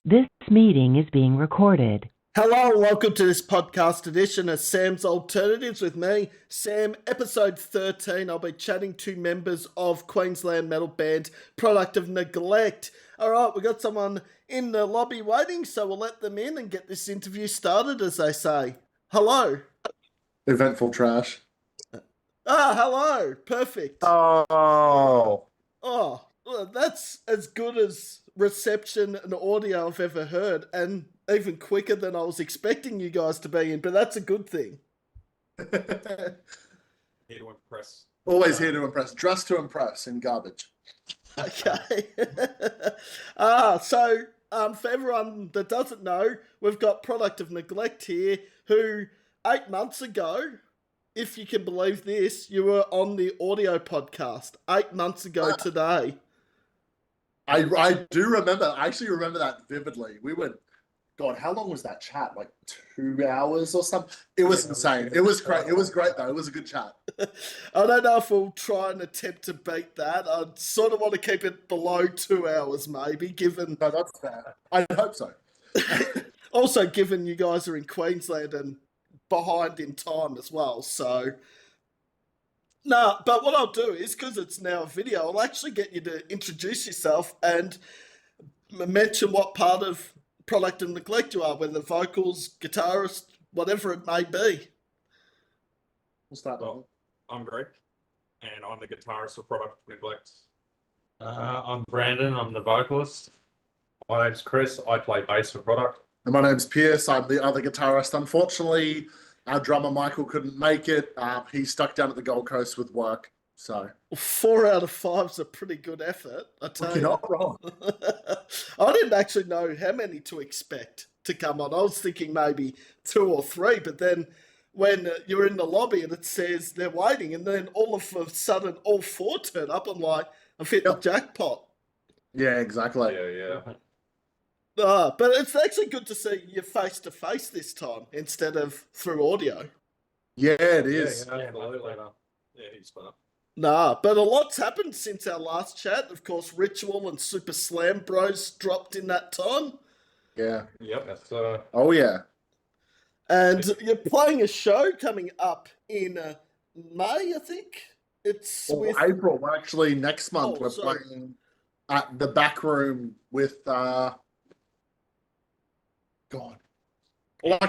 This meeting is being recorded. Hello and welcome to this podcast edition of Sam's Alternatives with me, Sam. Episode 13, I'll be chatting to members of Queensland metal band Product of Neglect. Alright, we've got someone in the lobby waiting, so we'll let them in and get this interview started, as they say. Hello. Eventful trash. Hello. Perfect. Oh. Well, that's as good as reception and audio I've ever heard, and even quicker than I was expecting you guys to be in, but that's a good thing. Here to impress. Always here to impress. Dressed to impress in garbage. Okay. So for everyone that doesn't know, we've got Product of Neglect here, who 8 months ago, if you can believe this, you were on the audio podcast 8 months ago today. I do remember. I actually remember that vividly. We were, God, how long was that chat? Like 2 hours or something? It was insane. It was great. It was great, though. It was a good chat. I don't know if we'll try and attempt to beat that. I sort of want to keep it below 2 hours, maybe, given... No, that's fair. I hope so. Also, given you guys are in Queensland and behind in time as well, so... No, but what I'll do is, because it's now a video, I'll actually get you to introduce yourself and mention what part of Product of Neglect you are, whether vocals, guitarist, whatever it may be. We'll start. Well, I'm Greg, and I'm the guitarist for Product of Neglect. I'm Brandon, I'm the vocalist. My name's Chris, I play bass for Product. And my name's Pierce. I'm the other guitarist. Unfortunately, our drummer Michael couldn't make it. He's stuck down at the Gold Coast with work. So 4 out of 5 is a pretty good effort, I tell you're you. not wrong. I didn't actually know how many to expect to come on. I was thinking maybe 2 or 3, but then when you're in the lobby and it says they're waiting, and then all of a sudden all 4 turn up, I'm like, I've hit the jackpot. Yeah, exactly. Yeah. But it's actually good to see you face to face this time instead of through audio. Yeah, it is. Yeah, absolutely. Yeah, he's fun. But a lot's happened since our last chat. Of course, Ritual and Super Slam Bros dropped in that time. Yeah. Yep. That's, Oh, yeah. And you're playing a show coming up in May, I think. It's Or with... April. Well, actually, next month we're sorry. playing at the back room with God. All I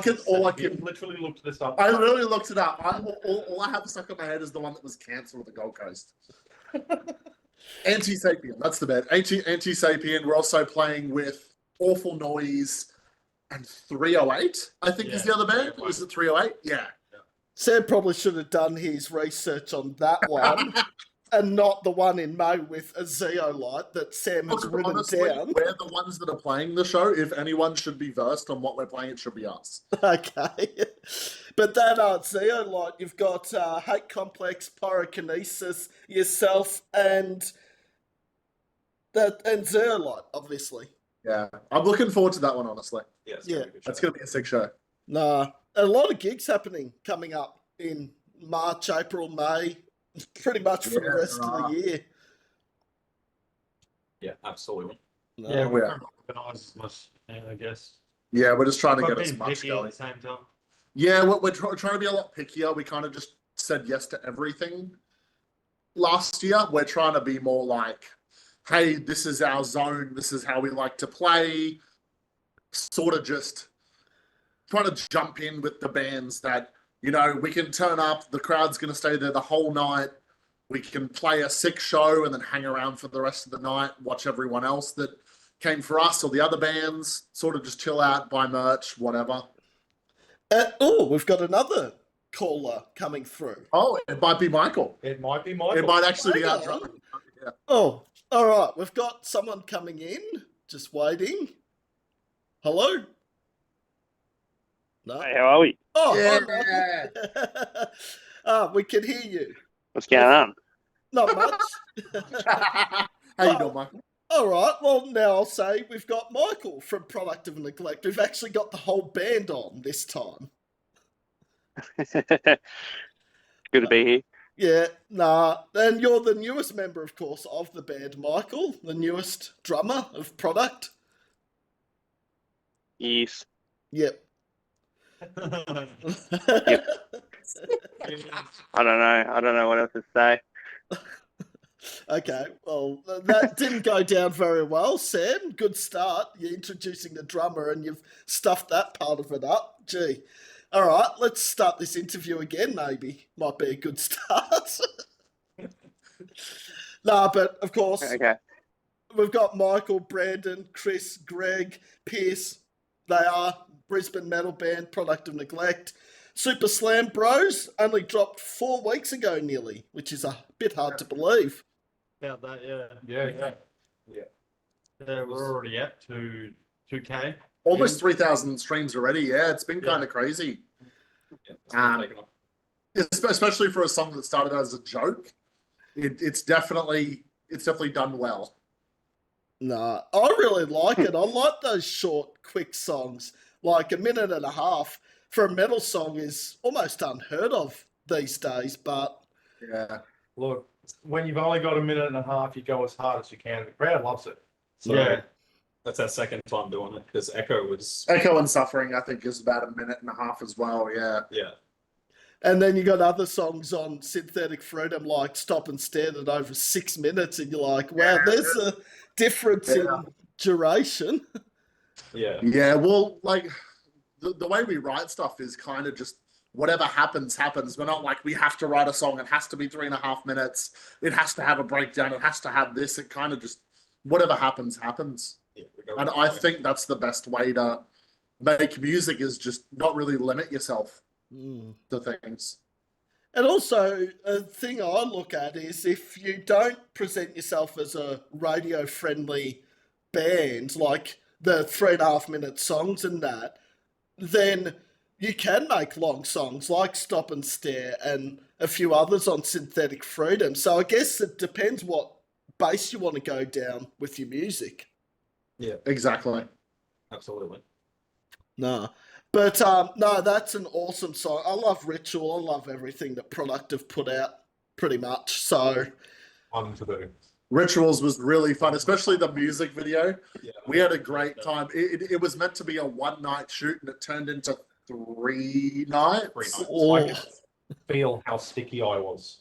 can. literally looked this up. I literally looked it up. All I have stuck in my head is the one that was cancelled at the Gold Coast. Anti-Sapien. That's the band. Anti-Sapien. We're also playing with Awful Noise and 308. I think is the other band. Is it 308? Yeah. Sam probably should have done his research on that one and not the one in May with a zeolite that Sam has written Honestly, down. we're the ones that are playing the show. If anyone should be versed on what we're playing, it should be us. Okay. But that zeolite, you've got Hate Complex, Pyrokinesis, yourself, and zeolite, obviously. Yeah. I'm looking forward to that one, honestly. Yeah, it's Yeah. gonna be a good That's show. going to be a sick show. Nah, a lot of gigs happening coming up in March, April, May, pretty much for the rest of the year. Yeah, absolutely. No. Yeah, we we're are. organised as much, I guess. Yeah, we're just trying to But get as being much picky at going. the same time. Yeah, we're trying to be a lot pickier. We kind of just said yes to everything last year. We're trying to be more like, hey, this is our zone. This is how we like to play. Sort of just trying to jump in with the bands that, you know, we can turn up. The crowd's going to stay there the whole night. We can play a sick show and then hang around for the rest of the night, watch everyone else that came for us or the other bands, sort of just chill out, buy merch, whatever. We've got another caller coming through. Oh, it might be Michael. It might be Michael. It might actually be Hang our on. drummer. Yeah. Oh, all right. We've got someone coming in. Just waiting. Hello? No. Hey, how are we? Oh, Yeah. hi, Michael. We can hear you. What's going on? Not much. How you doing, Michael? All right. Well, now I'll say we've got Michael from Product of Neglect. We've actually got the whole band on this time. Good to be here. Yeah, nah. And you're the newest member, of course, of the band, Michael, the newest drummer of Product. Yes. Yep. I don't know what else to say. Okay, well, that didn't go down very well, Sam. Good start. You're introducing the drummer and you've stuffed that part of it up. Gee. All right, let's start this interview again, maybe. Might be a good start. Nah, but of course, Okay. we've got Michael, Brandon, Chris, Greg, Pierce. They are Brisbane Metal band, Product of Neglect. Super Slam Bros only dropped 4 weeks ago nearly, which is a bit hard to believe. About that, yeah. Yeah. Yeah, we're already at 2K. Almost 3,000 streams already. Yeah, it's been Yeah. kind of crazy. It's been taken off. Especially for a song that started as a joke. It's definitely done well. Nah, I really like it. I like those short, quick songs. Like a minute and a half for a metal song is almost unheard of these days, but Yeah. Look, when you've only got a minute and a half, you go as hard as you can. The crowd loves it. So, Yeah. That's our second time doing it because Echo was. Echo and Suffering, I think, is about a minute and a half as well. Yeah. Yeah. and then you got other songs on Synthetic Freedom like Stop and Stare at over 6 minutes, and you're like, wow, there's a difference in duration. Yeah. Yeah. Well, like the way we write stuff is kind of just whatever happens, happens. We're not like we have to write a song. It has to be 3.5 minutes. It has to have a breakdown. It has to have this. It kind of just whatever happens, happens. Yeah, we go And with I that. think that's the best way to make music is just not really limit yourself Mm. to things. And also, a thing I look at is if you don't present yourself as a radio friendly band, like the 3.5 minute songs and that, then you can make long songs like Stop and Stare and a few others on Synthetic Freedom. So I guess it depends what base you want to go down with your music. Exactly. Absolutely. No. But no, that's an awesome song. I love Ritual. I love everything that Product have put out pretty much. So on to the Rituals was really fun, especially the music video. Yeah. We had a great time. It was meant to be a 1-night shoot and it turned into 3 nights. 3 nights. Oh. I could feel how sticky I was.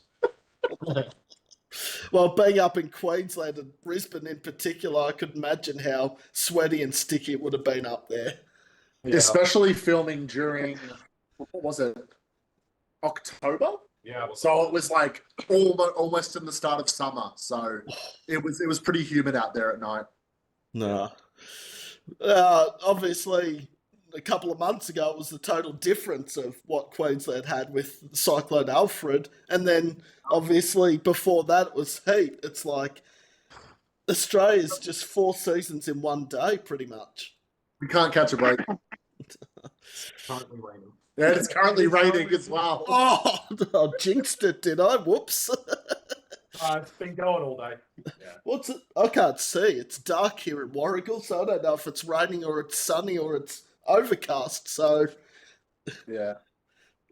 well, being up in Queensland and Brisbane in particular, I could imagine how sweaty and sticky it would have been up there. Yeah. Especially filming during, what was it, October? Yeah, it was So it was like almost in the start of summer. So it was pretty humid out there at night. No. Obviously, a couple of months ago, it was the total difference of what Queensland had with Cyclone Alfred. And then, obviously, before that, it was heat. It's like Australia's just 4 seasons in one day, pretty much. We can't catch a break. Currently raining. Yeah, it's currently raining as well. Oh, I jinxed it, did I? Whoops. it's been going all day. Yeah. What's it? I can't see. It's dark here in Warragul, so I don't know if it's raining or it's sunny or it's overcast. So Yeah.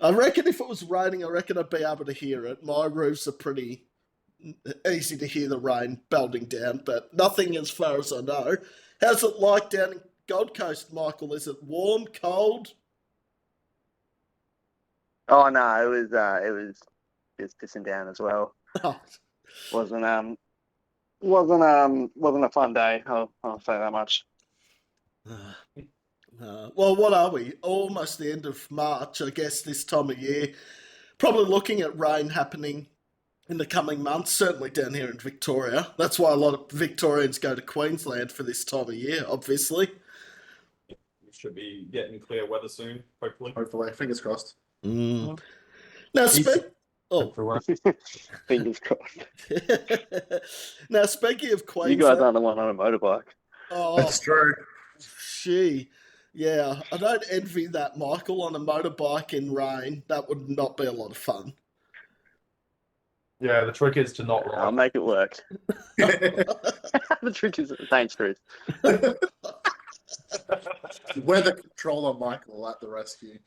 I reckon if it was raining, I reckon I'd be able to hear it. My roofs are pretty easy to hear the rain belting down, but nothing as far as I know. How's it like down in Gold Coast, Michael? Is it warm, cold? Oh no, it was pissing down as well. Oh, Wasn't a fun day. I'll say that much. well, what are we? Almost the end of March, I guess, this time of year. Probably looking at rain happening in the coming months, certainly down here in Victoria. That's why a lot of Victorians go to Queensland for this time of year, obviously. We should be getting clear weather soon, hopefully. Hopefully, fingers crossed. Mm. Now, Everywhere. Fingers crossed. now, speaking of You Queensland, guys aren't the one on a motorbike. oh, That's true. yeah, I don't envy that, Michael, on a motorbike in rain. That would not be a lot of fun. Yeah, the trick is to not I'll ride. make it work. The trick is dangerous. Weather controller Michael at the rescue.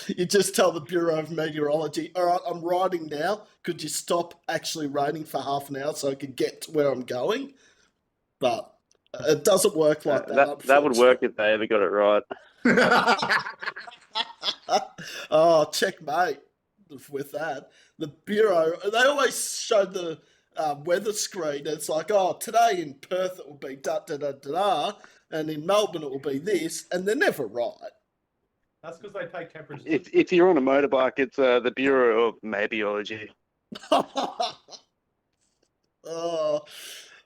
You just tell the Bureau of Meteorology, all right, I'm riding now. Could you stop actually raining for half an hour so I could get to where I'm going? But It doesn't work like That would work if they ever got it right. Oh, checkmate with that. The Bureau, they always show the weather screen. It's like, oh, today in Perth it will be da-da-da-da-da, and in Melbourne it will be this, and they're never right. That's because they take temperatures. If you're on a motorbike, it's the Bureau of Maybeology. Oh,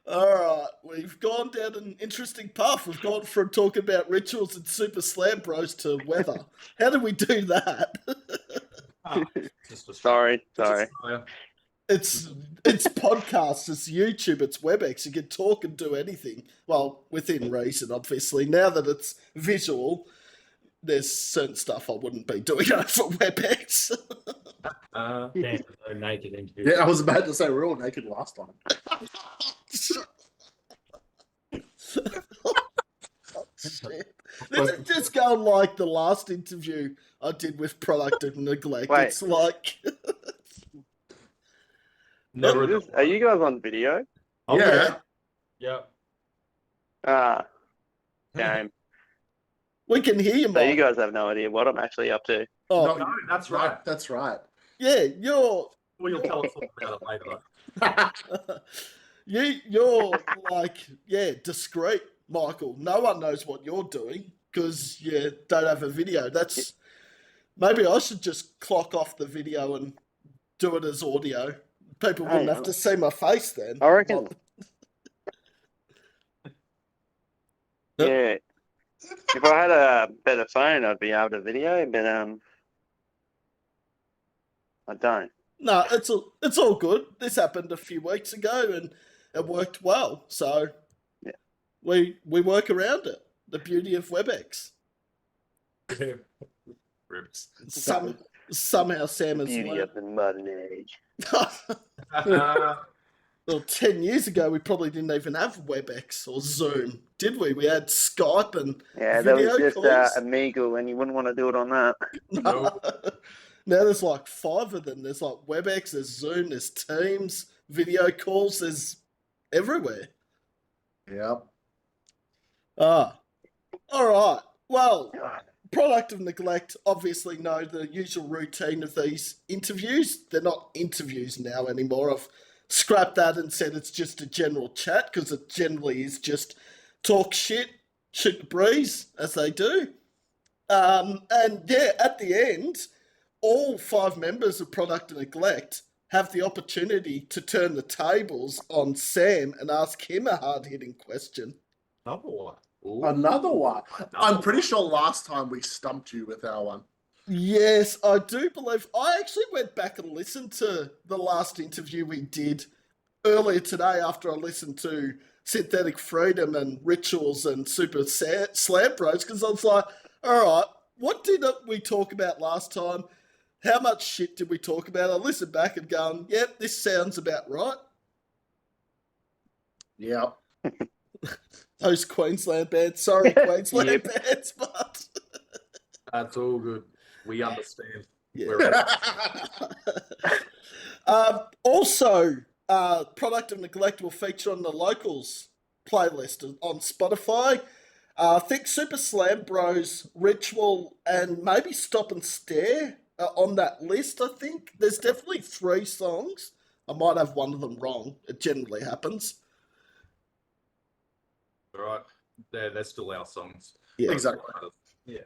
all right. We've gone down an interesting path. We've gone from talking about rituals and Super Slam Bros to weather. How did we do that? Just a Sorry. It's podcasts, it's YouTube, it's WebEx. You can talk and do anything. Well, within reason, obviously. Now that it's visual, there's certain stuff I wouldn't be doing over WebEx. Damn, no naked interview. Yeah, I was about to say we're all naked last time. Oh, shit. This is just going like the last interview I did with Product of Neglect. Wait. It's like... Never. Are you guys on video? Oh, Yeah. Yeah. Game. We can hear you, So Mike. you guys have no idea what I'm actually up to. Oh, No, that's right. That's right. yeah, you're... Well, you'll tell us all about it later. You're like, yeah, discreet, Michael. No one knows what you're doing because you don't have a video. That's... Maybe I should just clock off the video and do it as audio. People wouldn't have to see my face then. I reckon. Yeah. If I had a better phone, I'd be able to video, but I don't. No, it's all good. This happened a few weeks ago and it worked well. So Yeah. we work around it. The beauty of WebEx. Ribs. Somehow Sam has Beauty learned. of the modern age. Well, 10 years ago, we probably didn't even have WebEx or Zoom, did we? We had Skype and Yeah, that video was just calls. Amiga, and you wouldn't want to do it on that. Now there's like 5 of them. There's like WebEx, there's Zoom, there's Teams, video calls, there's everywhere. Yep. All right. Well, Product of Neglect obviously know the usual routine of these interviews. They're not interviews now anymore. I've scrapped that and said it's just a general chat because it generally is just talk shit, shoot the breeze, as they do. And yeah, at the end, all 5 members of Product of Neglect have the opportunity to turn the tables on Sam and ask him a hard-hitting question. Another one. Ooh. Another one. I'm pretty sure last time we stumped you with our one. Yes, I do believe. I actually went back and listened to the last interview we did earlier today after I listened to Synthetic Freedom and Rituals and Super Slam Bros because I was like, all right, what did we talk about last time? How much shit did we talk about? I listened back and going, yep, this sounds about right. Yep. Those Queensland bands. Sorry, Queensland bands, but... That's all good. We understand. Yeah. Also, Product of Neglect will feature on the Locals playlist on Spotify. I think Super Slam Bros, Ritual, and maybe Stop and Stare are on that list, I think. There's definitely 3 songs. I might have one of them wrong. It generally happens. All right. They're still our songs. Yeah. Exactly. Yeah.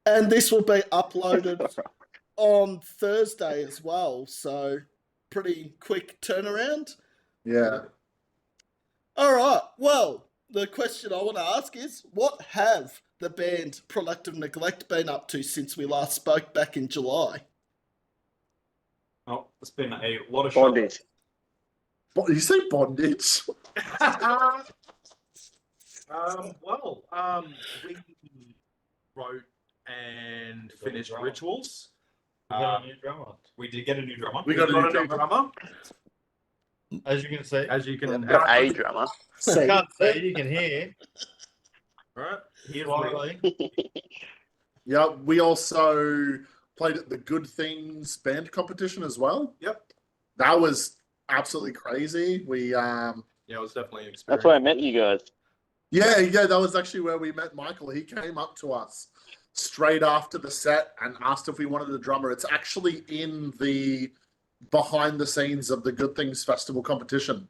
And this will be uploaded on Thursday as well, so pretty quick turnaround. Yeah. All right, well, the question I want to ask is, what have the band Product of Neglect been up to since we last spoke back in July? Oh, it's been a lot of Bondage. You say bondage? We wrote and finished drummer. Rituals. We got a new drummer. We did get a new drummer. We got a new drummer. As you can see. As you can Got a drummer. You can't see, you can hear. Right. Here's Slightly. Yeah, we also played at the Good Things band competition as well. Yep. That was absolutely crazy. We Yeah, it was definitely an experience. That's where I met you guys. Yeah, that was actually where we met Michael. He came up to us straight after the set and asked if we wanted a drummer. It's actually in the behind the scenes of the Good Things Festival competition.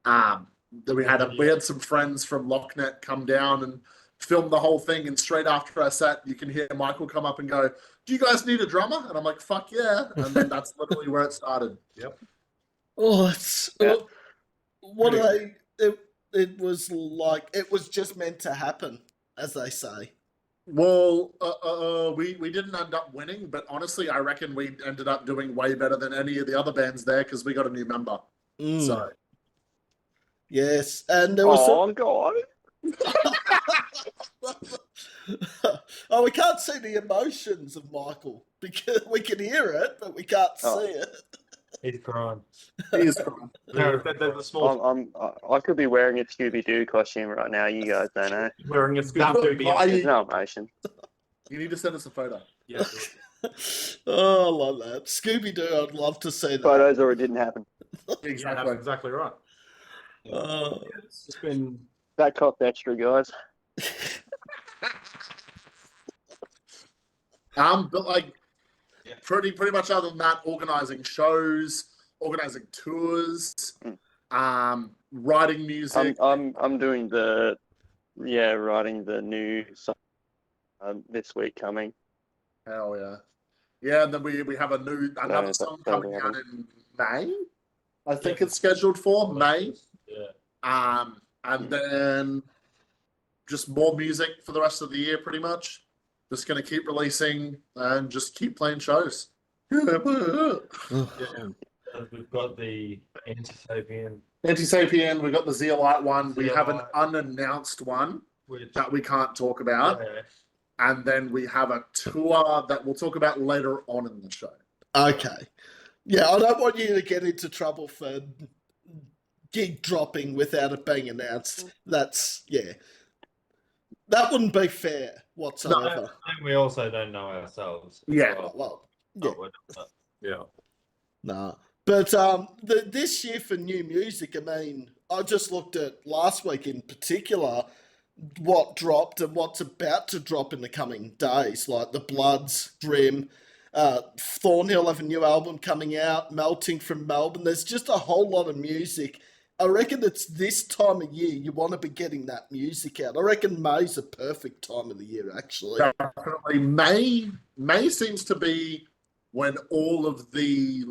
That we had some friends from Lochnet come down and film the whole thing, and straight after our set, you can hear Michael come up and go, "Do you guys need a drummer?" And I'm like, "Fuck yeah!" And then that's literally where it started. Yep. Oh, it's Yeah. what it was like. It was just meant to happen, as they say. Well, we didn't end up winning, but honestly, I reckon we ended up doing way better than any of the other bands there because we got a new member. Mm. So Yes, and there was. Oh God! Oh, we can't see the emotions of Michael because we can hear it, but we can't Oh. see it. He's crying. he is cool. There's a small I could be wearing a Scooby Doo costume right now. You guys don't know. wearing a That Scooby would Doo. buy There's you- no emotion. You need to send us a photo. Yeah. Oh, I love that. Scooby Doo, I'd love to see that. Photos or it didn't happen. Yeah, that's exactly right. It's just been That cost extra, guys. But like, pretty much other than that, organizing shows, organizing tours, writing music. I'm doing writing the new song this week coming. Hell yeah. Yeah, and then we have another that- song that'll coming be out in May. I think it's scheduled for May. Yeah. And then just more music for the rest of the year, pretty much. Just gonna keep releasing and just keep playing shows. Yeah. We've got the Antisapien, Anti-Sapien, we got the Zeolite one. We have an Zeolite. unannounced one which that we can't talk about. yeah, And then we have a tour that we'll talk about later on in the show. okay. Yeah, I don't want you to get into trouble for gig dropping without it being announced. That's, yeah. That wouldn't be fair whatsoever. and we also don't know ourselves. Yeah. Well, Oh, yeah. we're not- yeah. No. But this year for new music, I mean, I just looked at last week in particular what dropped and what's about to drop in the coming days, like the Bloods, Grim, Thornhill have a new album coming out, Melting from Melbourne. There's just a whole lot of music. I reckon it's this time of year you want to be getting that music out. I reckon May's a perfect time of the year, actually. Definitely. May seems to be when all of the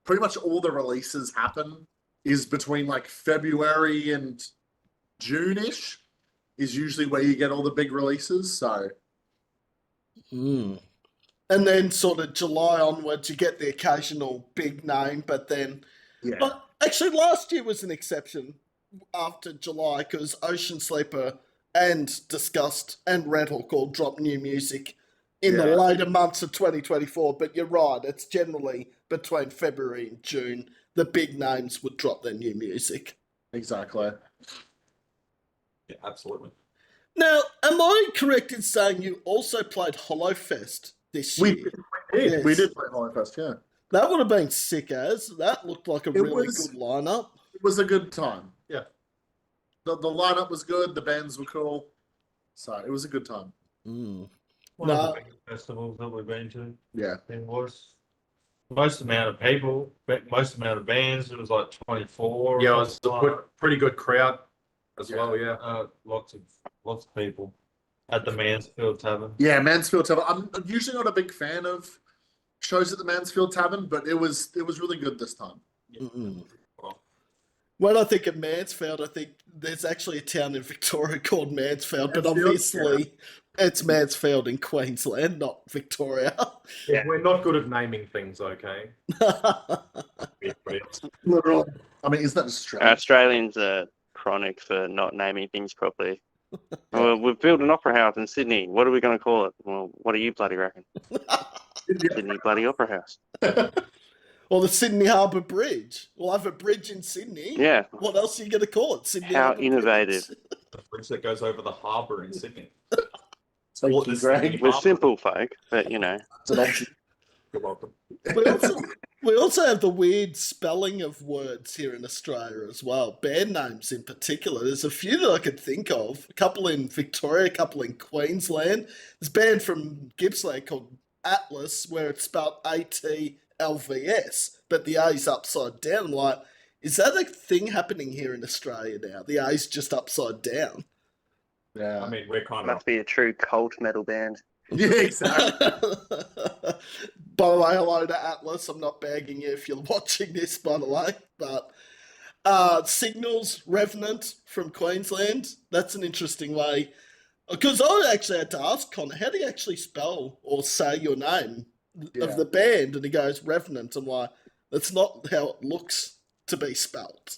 pretty much all the releases happen is between February and June-ish is usually where you get all the big releases. So And then sort of July onwards, you get the occasional big name, but then... yeah. But actually, last year was an exception after July because Ocean Sleeper and Disgust and Red Hook all dropped new music in the Yeah. later months of 2024. But you're right, it's generally between February and June the big names would drop their new music. Exactly. Yeah, absolutely. Now, am I correct in saying you also played Hollowfest this year? We Yes. did play Holocaust, yeah. That would have been sick as. That looked like a really was- good lineup. It was a good time. Yeah. The lineup was good, the bands were cool. So it was a good time. Mm. One No. of the biggest festivals that we've been to. Yeah. It was most amount of people, most amount of bands. It was like 24. Yeah, or it was a something. pretty good crowd as Yeah. well. Yeah. Lots of people at the Mansfield Tavern. Yeah, Mansfield Tavern. I'm usually not a big fan of shows at the Mansfield Tavern, but it was really good this time. Mm-mm. Well, When I think of Mansfield, I think there's actually a town in Victoria called Mansfield, but Mansfield, obviously it's Mansfield in Queensland, not Victoria. yeah. We're not good at naming things, okay? Literally. I mean, isn't that just strange? Australians are chronic for not naming things properly. Well, we've built an opera house in Sydney. What are we going to call it? Well, what do you bloody reckon? Sydney bloody Opera House. Or the Sydney Harbour Bridge. We'll have a bridge in Sydney. Yeah. What else are you going to call it? Sydney How Harbour innovative. Bridge. The bridge that goes over the harbour in Sydney. Thank What you, is Greg. Sydney? We're simple folk, but you know. It's an option. You're welcome. We also, We also have the weird spelling of words here in Australia as well. Band names in particular. There's a few that I could think of. A couple in Victoria, a couple in Queensland. There's a band from Gippsland called Atlas, where it's spelled ATLVS, but the A's upside down. I'm like, is that a thing happening here in Australia now? The A's just upside down. Yeah. I mean, we're kind of Must be a true cult metal band. Yeah, exactly. By the way, hello to Atlas. I'm not bagging you if you're watching this, by the way. But Signals Revenant from Queensland. That's an interesting way. Because I actually had to ask Connor, how do you actually spell or say your name of the band? And he goes, Revenant. I'm like, that's not how it looks to be spelt.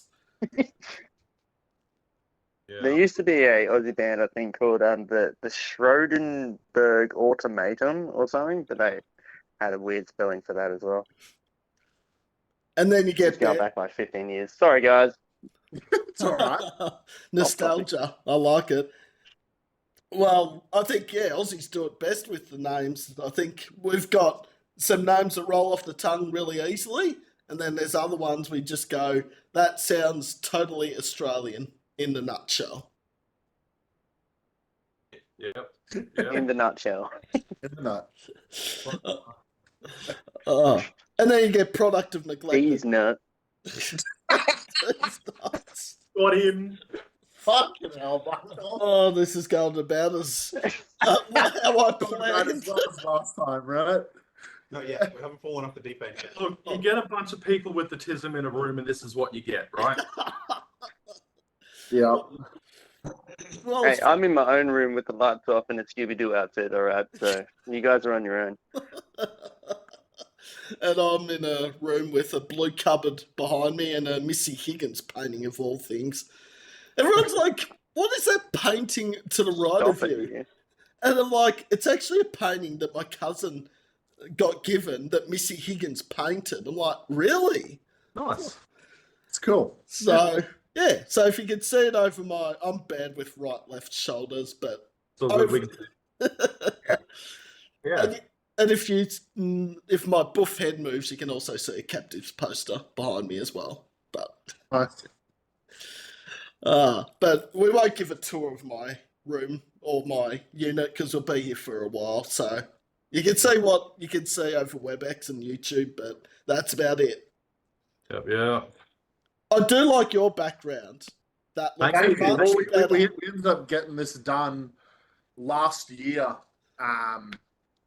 There used to be a Aussie band, I think, called the Schrodenberg Automatum or something, but they had a weird spelling for that as well. And then you get Just going back like 15 years. Sorry, guys. It's all right. Nostalgia. I like it. Well, I think, Aussies do it best with the names. I think we've got some names that roll off the tongue really easily, and then there's other ones we just go, that sounds totally Australian in the nutshell. Yep. In the nutshell. Isn't it? And then you get product of neglect. These nuts. Got him. Fucking hell, Michael. Oh, this is going about as how I planned. As last time, right? No, yeah, we haven't fallen off the deep end yet. Look, you get a bunch of people with autism in a room, and this is what you get, right? Yeah. Well, Hey, I'm in my own room with the lights off and a Scooby-Doo outfit, alright? So you guys are on your own. and I'm in a room with a blue cupboard behind me and a Missy Higgins painting of all things. Everyone's like, what is that painting to the right Stop of it, you? yeah. And I'm like, it's actually a painting that my cousin got given that Missy Higgins painted. I'm like, really? Nice. It's cool. So, yeah. So if you can see it over I'm bad with right, left shoulders, but So over, yeah. and if my buff head moves, you can also see a Captives poster behind me as well. Nice. But we won't give a tour of my room or my unit because we'll be here for a while. So you can see what you can see over WebEx and YouTube, but that's about it. Yeah. I do like your background. That looks Thank you. much Well, better. we ended up getting this done last year.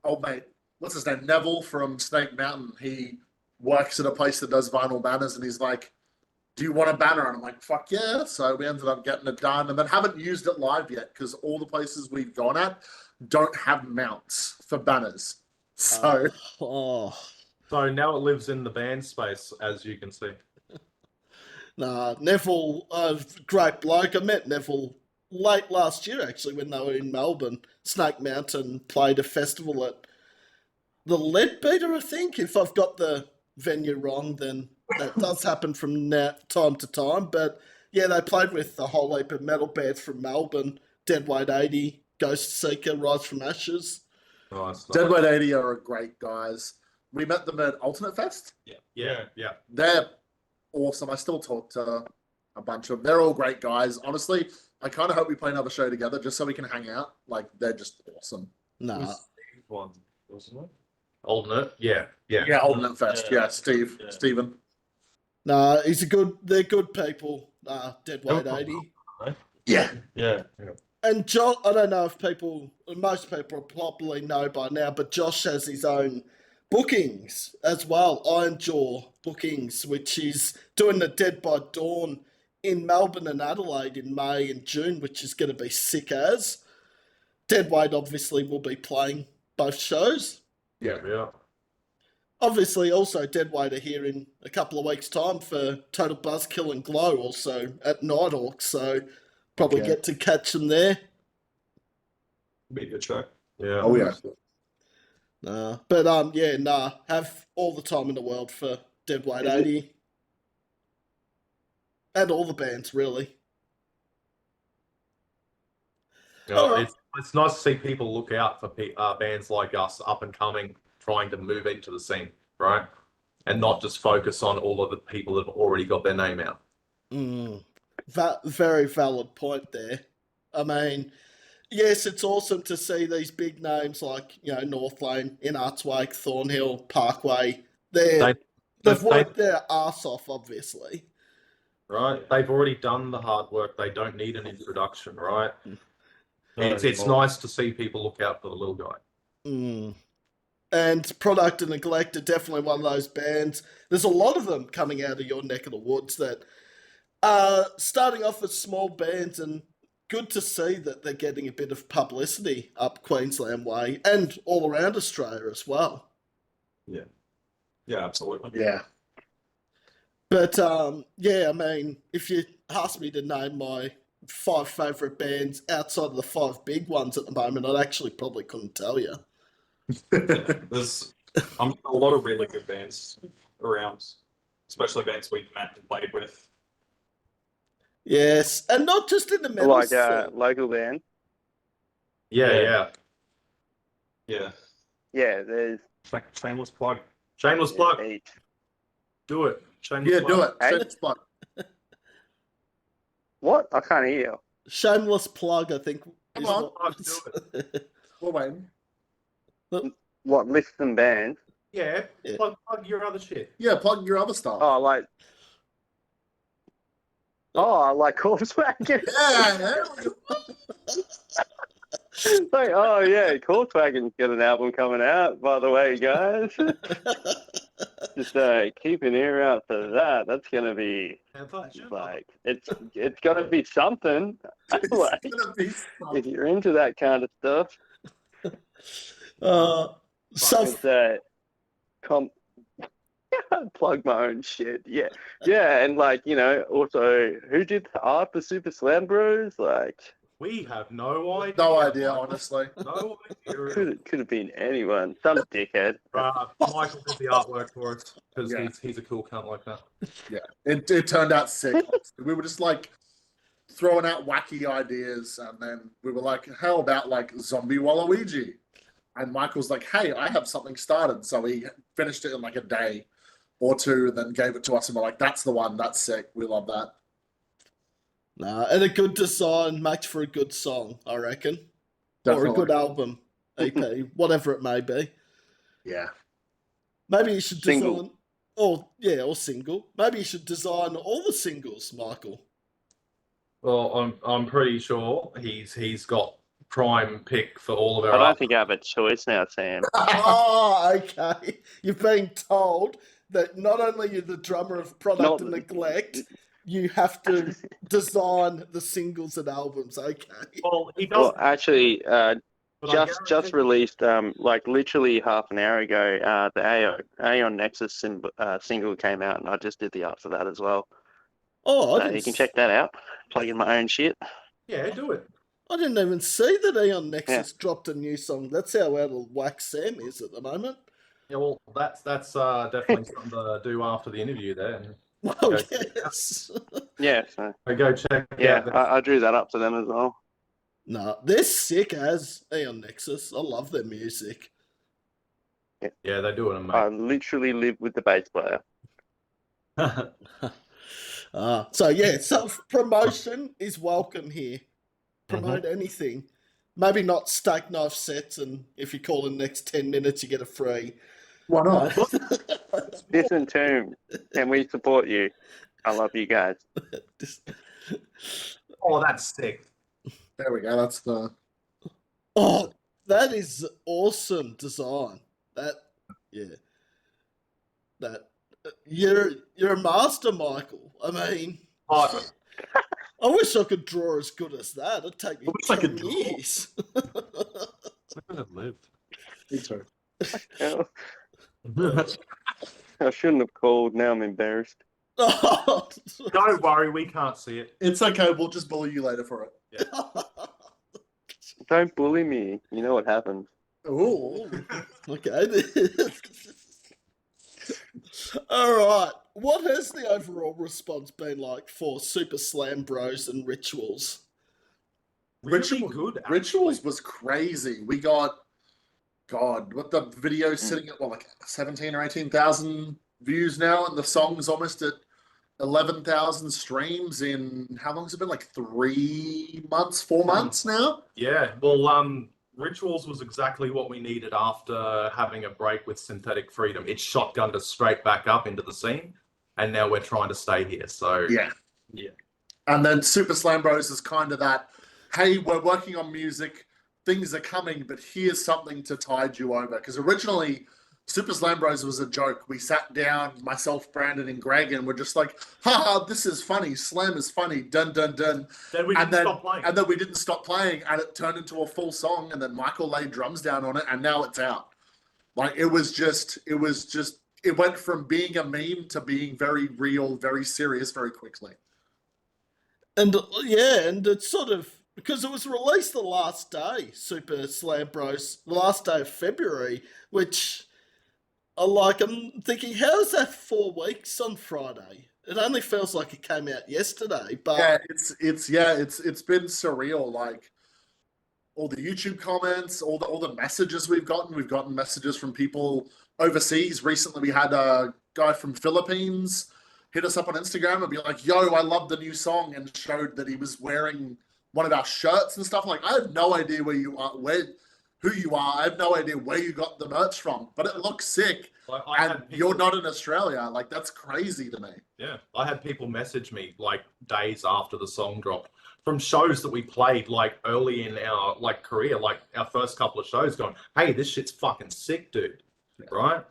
Old mate, what's his name? Neville from Snake Mountain. He works at a place that does vinyl banners, and he's like, do you want a banner? And I'm like, fuck yeah. So we ended up getting it done, and then haven't used it live yet because all the places we've gone at don't have mounts for banners. So So now it lives in the band space, as you can see. Nah, Neville, great bloke. I met Neville late last year, actually, when they were in Melbourne. Snake Mountain played a festival at the Leadbeater, I think. If I've got the venue wrong, then that does happen from time to time. But yeah, they played with a whole heap of metal bands from Melbourne. Deadweight 80, Ghost Seeker, Rise from Ashes. Nice. Deadweight 80 are great guys. We met them at Alternate Fest. Yeah. They're awesome. I still talk to a bunch of them. They're all great guys. Honestly, I kind of hope we play another show together just so we can hang out. Like, they're just awesome. Nah. One, wasn't it? Alternate? Yeah. Yeah, Alternate Fest. Yeah. Yeah, Stephen. Nah, they're good people. Deadweight 80. Yeah. And Josh, I don't know if most people probably know by now, but Josh has his own bookings as well. Iron Jaw bookings, which is doing the Dead by Dawn in Melbourne and Adelaide in May and June, which is going to be sick as. Deadweight obviously will be playing both shows. Yeah. Obviously, also Deadweight are here in a couple of weeks' time for Total Buzzkill and Glow, also at Nighthawk. So probably get to catch them there. Be a good show. Yeah. Oh, yeah. Have all the time in the world for Deadweight 80. And all the bands, really. Yeah, it's nice to see people look out for bands like us, up and coming, trying to move into the scene, right? and not just focus on all of the people that have already got their name out. Very valid point there. I mean, yes, it's awesome to see these big names like, North Lane, in Artswake, Thornhill, Parkway. They've worked their arse off, obviously. Right? They've already done the hard work. They don't need an introduction, right? It's nice to see people look out for the little guy. And Product and Neglect are definitely one of those bands. There's a lot of them coming out of your neck of the woods that are starting off as small bands, and good to see that they're getting a bit of publicity up Queensland way and all around Australia as well. Yeah, absolutely. Yeah. But, I mean, if you ask me to name my 5 favourite bands outside of the 5 big ones at the moment, I actually probably couldn't tell you. There's a lot of really good bands around, especially bands we've met and played with. Yes, and not just in the metal Like scene. local band. Yeah. Yeah, there's Shameless plug. Shameless plug. heaps. Do it. Shameless plug. Do it. Hey? Shameless plug. What? I can't hear you. Shameless plug, I think. Come is on. what- Do We're waiting. What, list some bands? Yeah. Yeah. Plug your other shit. Yeah, plug your other stuff. Oh, like Volkswagen. Yeah. Like, oh yeah, Volkswagen's got an album coming out, by the way, guys. Just keep an ear out for that. That's gonna be like it's gonna be something. It's Like, gonna be something. if you're into that kind of stuff, So it's plug my own shit. Yeah, and like, also, who did the art for Super Slam Bros? Like, We have no idea. No idea, honestly. No idea. could have been anyone, some dickhead. Michael did the artwork for us because Yeah. he's a cool cunt like that. Yeah, it turned out sick. Honestly. We were just like throwing out wacky ideas, and then we were like, "How about like zombie Waluigi?" And Michael's like, "Hey, I have something started." So he finished it in like a day or two, and then gave it to us, and we're like, "That's the one. That's sick. We love that." and a good design makes for a good song, I reckon. Definitely. Or a good album, EP, whatever it may be. Yeah. Maybe you should design... Single. Or single. Maybe you should design all the singles, Michael. Well, I'm pretty sure he's got prime pick for all of our. I don't think I have a choice now, Sam. Oh, okay. You've been told that not only are you the drummer of Product and Neglect, you have to design the singles and albums. Okay. Well, he does. Well, actually, but I just guarantee- released, like literally half an hour ago, the Aeon Nexus single came out, and I just did the art for that as well. Oh, You can check that out. Plug in my own shit. Yeah, do it. I didn't even see that Aeon Nexus dropped a new song. That's how out of whack Sam is at the moment. Yeah, well, that's definitely something to do after the interview there. Well, Okay. yes. Yeah, so, Go check yeah, out. I drew that up to them as well. No, they're sick as Aeon Nexus. I love their music. Yeah, they do it, I mate. literally live with the bass player. So self-promotion is welcome here. Promote anything. Maybe not steak knife sets, and if you call in the next 10 minutes, you get a free. Why not? Listen, Tomb, can we support you? I love you guys. Oh, that's sick. There we go. That's the. Oh, that is awesome design. You're a master, Michael. I mean, Oh, I wish I could draw as good as that. It'd take me I wish I could 10 draw. years. Where have lived? Me too. Oh, I shouldn't have called. Now I'm embarrassed. don't worry, we can't see it. It's okay. We'll just bully you later for it. Don't bully me. You know what happens. Ooh. Okay. All right. What has the overall response been like for Super Slam Bros and Rituals? Really good. actually. Rituals was crazy. We got, God, what the video sitting at, like 17 or 18,000 views now, and the song's almost at 11,000 streams in how long has it been? Like 3 months, 4 months now? Yeah, well, Rituals was exactly what we needed after having a break with Synthetic Freedom. It shotgunned us straight back up into the scene, and now we're trying to stay here. So Yeah. And then Super Slam Bros is kind of that, hey, we're working on music, things are coming, but here's something to tide you over. Because originally, Super Slam Bros was a joke. We sat down, myself, Brandon, and Greg, and we're just like, haha, this is funny. Slam is funny. Dun, dun, dun. then we didn't stop playing. And then we didn't stop playing, and it turned into a full song, and then Michael laid drums down on it, and now it's out. Like, it went from being a meme to being very real, very serious, very quickly. And yeah, and it's sort of because it was released the last day, Super Slam Bros, the last day of February, which I'm thinking, how is that 4 weeks on Friday? It only feels like it came out yesterday, but Yeah, it's been surreal. Like all the YouTube comments, all the messages we've gotten messages from people overseas. Recently, we had a guy from Philippines hit us up on Instagram and be like, "Yo, I love the new song," and showed that he was wearing one of our shirts and stuff. Like, I have no idea who you are. I have no idea where you got the merch from, but it looks sick. Like, You're not in Australia. Like, that's crazy to me. Yeah, I had people message me like days after the song dropped from shows that we played like early in our like career, like our first couple of shows, going, "Hey, this shit's fucking sick, dude!" Yeah. Right?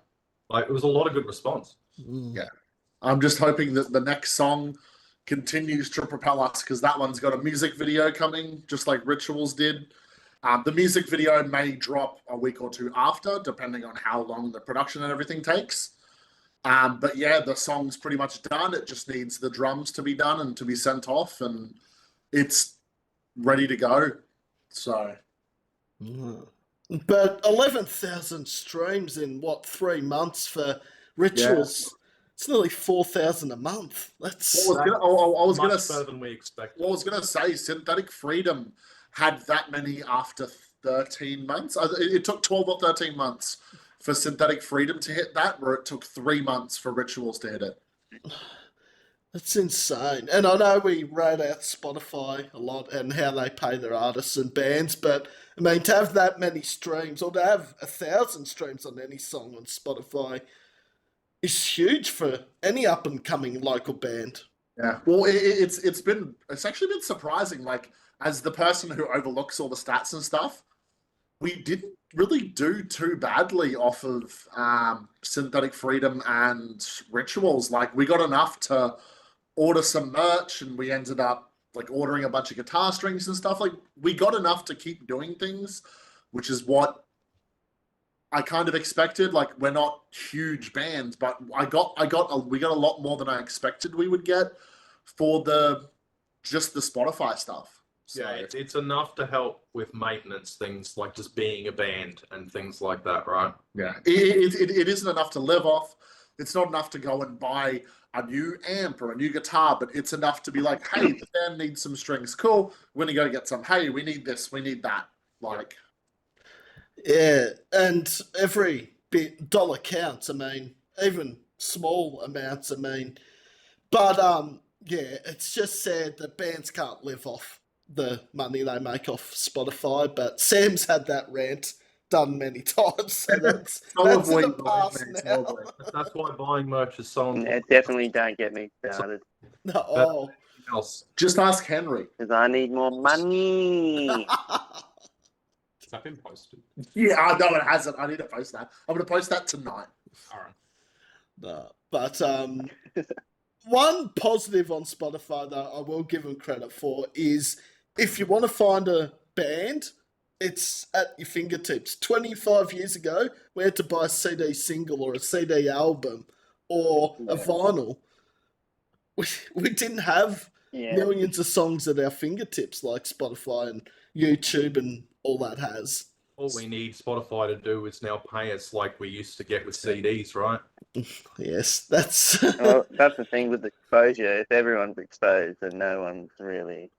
Like, it was a lot of good response. Yeah. I'm just hoping that the next song continues to propel us, because that one's got a music video coming, just like Rituals did. The music video may drop a week or two after, depending on how long the production and everything takes. But yeah, the song's pretty much done. It just needs the drums to be done and to be sent off, and it's ready to go. So. But 11,000 streams in 3 months for Rituals? Yeah. It's nearly 4,000 a month. That's much better than we expected. Well, I was gonna say Synthetic Freedom had that many after 13 months. It took 12 or 13 months for Synthetic Freedom to hit that, where it took 3 months for Rituals to hit it. That's insane. And I know we rate out Spotify a lot and how they pay their artists and bands, but I mean, to have that many streams, or to have 1,000 streams on any song on Spotify, is huge for any up and coming local band. Yeah, well, it's actually been surprising. Like, as the person who overlooks all the stats and stuff, we didn't really do too badly off of Synthetic Freedom and Rituals. Like, we got enough to order some merch, and we ended up like ordering a bunch of guitar strings and stuff. Like, we got enough to keep doing things, which is what I kind of expected. Like, we're not huge bands, but we got a lot more than I expected we would get for just the Spotify stuff. So, yeah, it's enough to help with maintenance things, like just being a band and things like that, right? Yeah, it isn't enough to live off. It's not enough to go and buy a new amp or a new guitar, but it's enough to be like, hey, the band needs some strings. Cool, we're gonna go get some. Hey, we need this, we need that. Like, yeah, and every dollar counts. I mean, even small amounts. I mean, but yeah, it's just sad that bands can't live off the money they make off Spotify. But Sam's had that rant done many times, so that's in the past now. That's why buying merch is so important. Yeah, definitely don't get me started. No, Else. Just ask Henry. Because I need more money. Has that been posted? Yeah, no, it hasn't. I need to post that. I'm going to post that tonight. All right. no, but one positive on Spotify that I will give them credit for is if you want to find a band, it's at your fingertips. 25 years ago, we had to buy a CD single or a CD album or a vinyl. We didn't have millions of songs at our fingertips like Spotify and YouTube and all that has. All we need Spotify to do is now pay us like we used to get with CDs, right? Yes, that's... Well, that's the thing with exposure. If everyone's exposed, then no one's really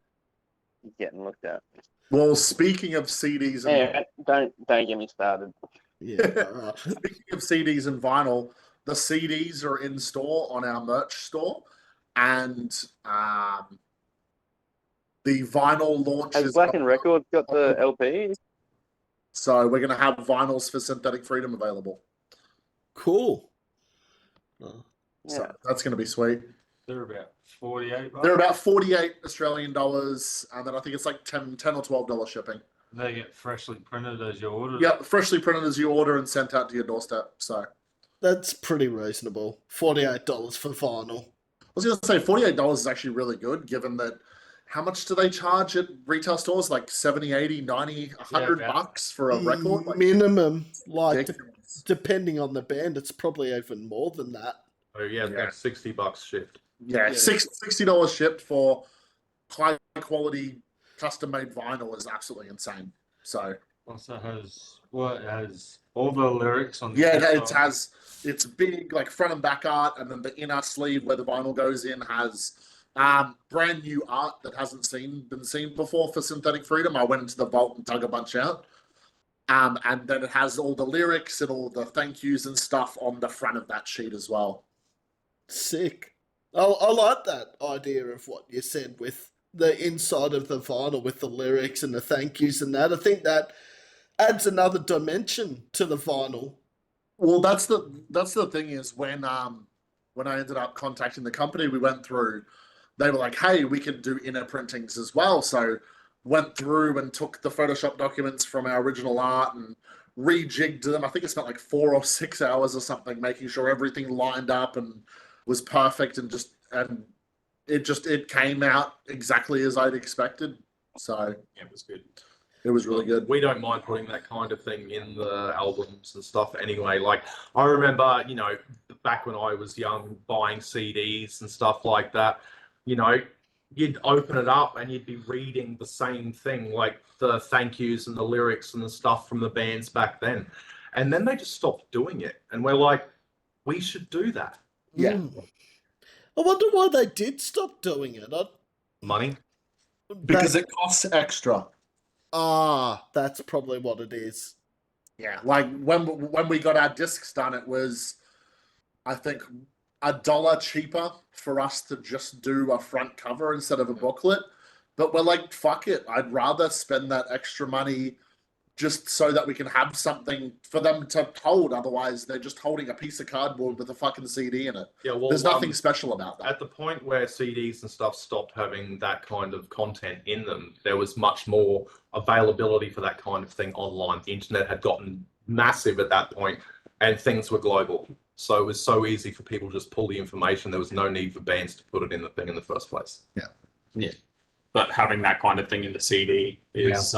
getting looked at. Well, speaking of CDs, and don't get me started. Yeah, right. Speaking of CDs and vinyl, the CDs are in store on our merch store, and the vinyl launch Has is Black and Records got the LP? so we're gonna have vinyls for Synthetic Freedom available. Cool. So that's gonna be sweet. They're about 48 bucks. They're about 48 Australian dollars, and then I think it's like 10 or $12 shipping. They get freshly printed as you order. Yep, freshly printed as you order and sent out to your doorstep. So That's pretty reasonable. $48 for vinyl. I was going to say $48 is actually really good, given that how much do they charge at retail stores? Like 70, 80, 90, 100 about- bucks for a record? Like, Minimum. Like, ridiculous. depending on the band, it's probably even more than that. Oh yeah, Yeah. about $60 shipped. Yeah, Yeah. $60 shipped for high quality custom made vinyl is absolutely insane. So Also has all the lyrics on the yeah, inside. it's big like front and back art, and then the inner sleeve where the vinyl goes in has brand new art that hasn't been seen before for Synthetic Freedom. I went into the vault and dug a bunch out. And then it has all the lyrics and all the thank yous and stuff on the front of that sheet as well. Sick. I like that idea of what you said with the inside of the vinyl with the lyrics and the thank yous and that. I think that adds another dimension to the vinyl. Well, that's the thing is when I ended up contacting the company we went through, they were like, hey, we can do inner printings as well. So went through and took the Photoshop documents from our original art and rejigged them. I think it spent like 4 or 6 hours or something, making sure everything lined up and was perfect, and it came out exactly as I'd expected. So Yeah, it was good. it was really good. We don't mind putting that kind of thing in the albums and stuff anyway. Like, I remember, back when I was young, buying CDs and stuff like that, you'd open it up and you'd be reading the same thing, like the thank yous and the lyrics and the stuff from the bands back then. And then they just stopped doing it. And we're like, we should do that. Yeah. I wonder why they did stop doing it. Money. Because it costs extra. That's probably what it is. Yeah, like when we got our discs done, it was, I think, $1 cheaper for us to just do a front cover instead of a booklet. But we're like, fuck it. I'd rather spend that extra money just so that we can have something for them to hold. Otherwise, they're just holding a piece of cardboard with a fucking CD in it. Yeah, well, there's nothing special about that. At the point where CDs and stuff stopped having that kind of content in them, there was much more availability for that kind of thing online. The internet had gotten massive at that point, and things were global. So it was so easy for people to just pull the information. There was no need for bands to put it in the thing in the first place. Yeah. But having that kind of thing in the CD is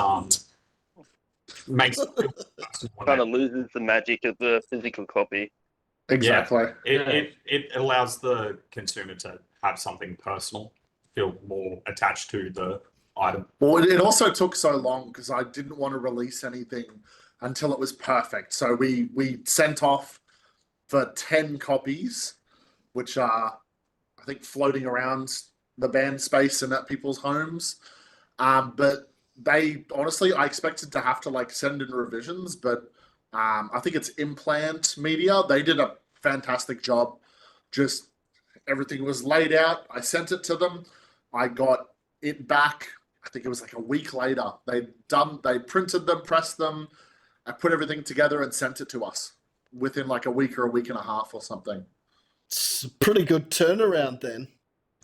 makes Kind of loses the magic of the physical copy. Exactly. it allows the consumer to have something personal, feel more attached to the item. Well, it also took so long because I didn't want to release anything until it was perfect. So we sent off for 10 copies, which are, I think, floating around the band space and at people's homes. But they, honestly, I expected to have to send in revisions, but I think it's Implant Media. They did a fantastic job. Just everything was laid out. I sent it to them. I got it back. I think it was like a week later. They printed them, pressed them. I put everything together and sent it to us within like a week or a week and a half or something. It's a pretty good turnaround then.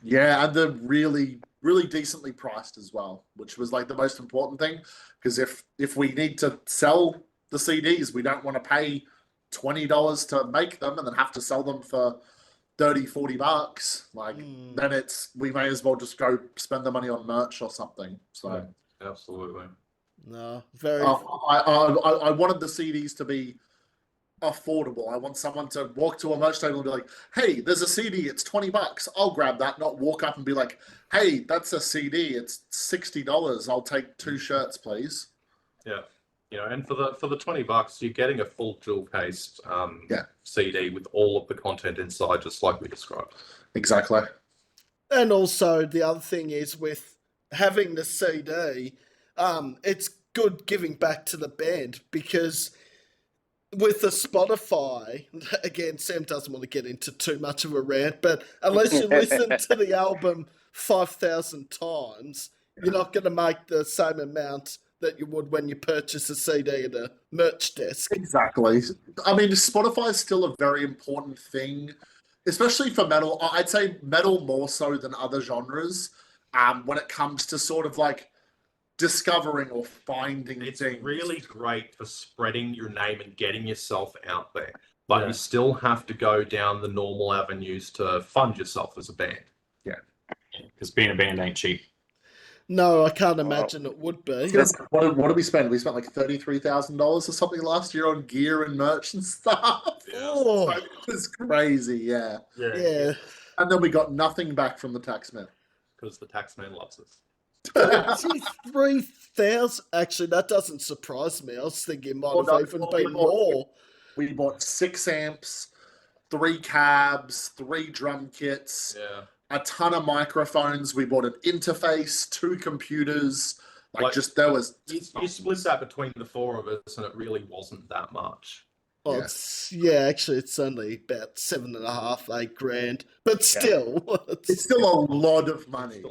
Yeah, and they're really, really decently priced as well, which was like the most important thing. Because if we need to sell the CDs, we don't want to pay $20 to make them and then have to sell them for 30, 40 bucks. Then we may as well just go spend the money on merch or something. So Absolutely. No, very. I wanted the CDs to be affordable. I want someone to walk to a merch table and be like, hey, there's a CD, it's $20. I'll grab that, not walk up and be like, hey, that's a CD, it's $60. I'll take 2 shirts, please. Yeah. And for the $20, you're getting a full jewel cased CD with all of the content inside, just like we described. Exactly. And also the other thing is with having the CD, it's good giving back to the band because with the Spotify, again, Sam doesn't want to get into too much of a rant, but unless you listen to the album 5,000 times, you're not going to make the same amount that you would when you purchase a CD at a merch desk. Exactly. I mean, Spotify is still a very important thing, especially for metal. I'd say metal more so than other genres. When it comes to sort of like discovering or finding It's things. really great for spreading your name and getting yourself out there, but you still have to go down the normal avenues to fund yourself as a band. Because being a band ain't cheap. No, I can't imagine it would be. What did we spend? We spent like $33,000 or something last year on gear and merch and stuff. Oh. So it was crazy, yeah. Yeah. And then we got nothing back from the taxman. Because the taxman loves us. 33,000. Actually, that doesn't surprise me. I was thinking it might have even been more. We bought 6 amps, 3 cabs, 3 drum kits, a ton of microphones. We bought an interface, 2 computers. There was. You split that between the 4 of us, and it really wasn't that much. Oh, actually, it's only about 7.5, 8 grand, but still, it's still a lot of money.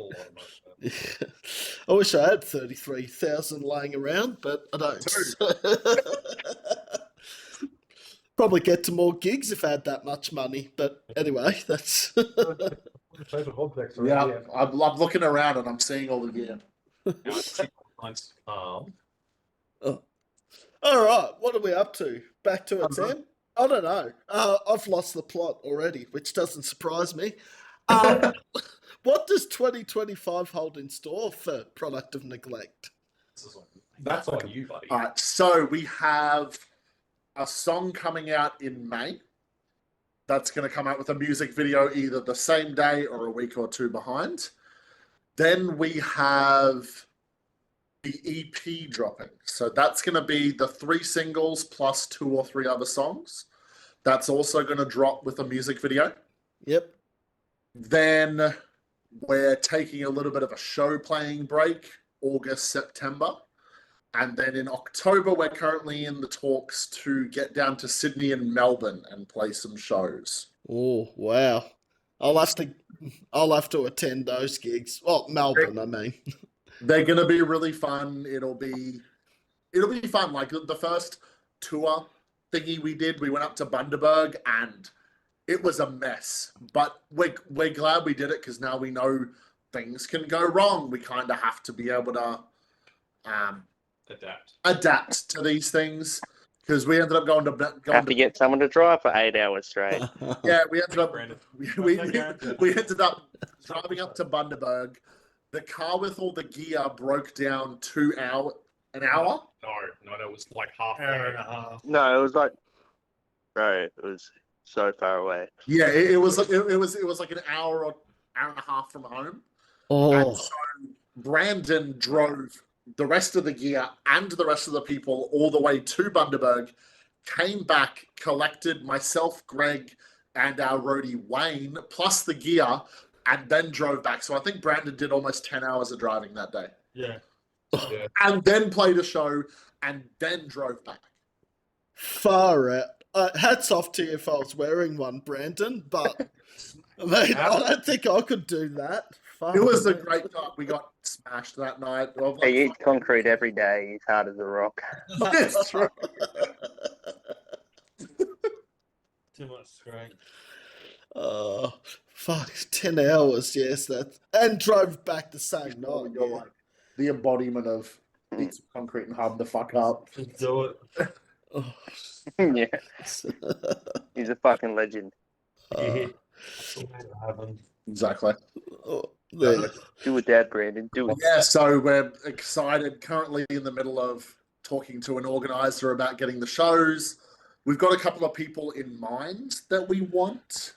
I wish I had 33,000 laying around, but I don't. Probably get to more gigs if I had that much money, but anyway, that's. Yeah, I'm looking around and I'm seeing all the gear. All right, what are we up to? Back to it, Sam? I don't know. I've lost the plot already, which doesn't surprise me. What does 2025 hold in store for Product of Neglect? That's on you, buddy. All right, so we have a song coming out in May. That's going to come out with a music video either the same day or a week or 2 behind. Then we have the EP dropping. So that's going to be the 3 singles plus 2 or 3 other songs. That's also going to drop with a music video. Yep. Then we're taking a little bit of a show playing break, August, September. And then in October, we're currently in the talks to get down to Sydney and Melbourne and play some shows. Oh, wow. I'll have to attend those gigs. Well, Melbourne, I mean. They're going to be really fun. It'll be fun. Like the first tour thingy we did, we went up to Bundaberg and it was a mess. But we're glad we did it because now we know things can go wrong. We kind of have to be able to adapt to these things because we ended up going to get someone to drive for 8 hours straight. Yeah, we ended up we ended up driving up to Bundaberg. The car with all the gear broke down an hour. No, it was like half an hour and a half. No, it was like, bro, it was so far away. Yeah, it was like an hour or hour and a half from home. Oh. And so Brandon drove the rest of the gear and the rest of the people all the way to Bundaberg, came back, collected myself, Greg, and our roadie Wayne, plus the gear, and then drove back. So I think Brandon did almost 10 hours of driving that day. Yeah. And then played a show and then drove back. Far out. Hats off to you if I was wearing one, Brandon, but I mean, I don't think I could do that. Fuck. It was a great time. We got smashed that night. He eats concrete every day. He's hard as a rock. That's true. Too much screen. Oh, fuck. 10 hours, yes. And drove back the same night. You're like the embodiment of eat some concrete and harden the fuck up. Just do it. Oh. Yeah. He's a fucking legend. Exactly. Do it, Dad, Brandon. Do it. Yeah, so we're excited. Currently in the middle of talking to an organizer about getting the shows. We've got a couple of people in mind that we want.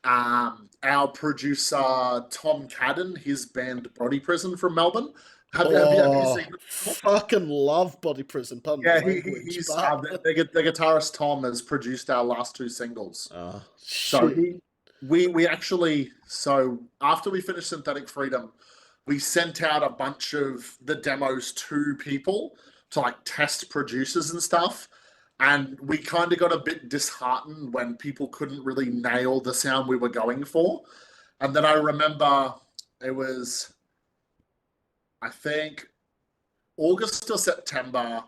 Our producer, Tom Cadden, his band Body Prison from Melbourne. Have you seen it? Fucking love Body Prison. Yeah, he's the guitarist Tom has produced our last 2 singles. So we actually, so after we finished Synthetic Freedom, we sent out a bunch of the demos to people to like test producers and stuff. And we kind of got a bit disheartened when people couldn't really nail the sound we were going for. And then I remember it was, I think, August or September,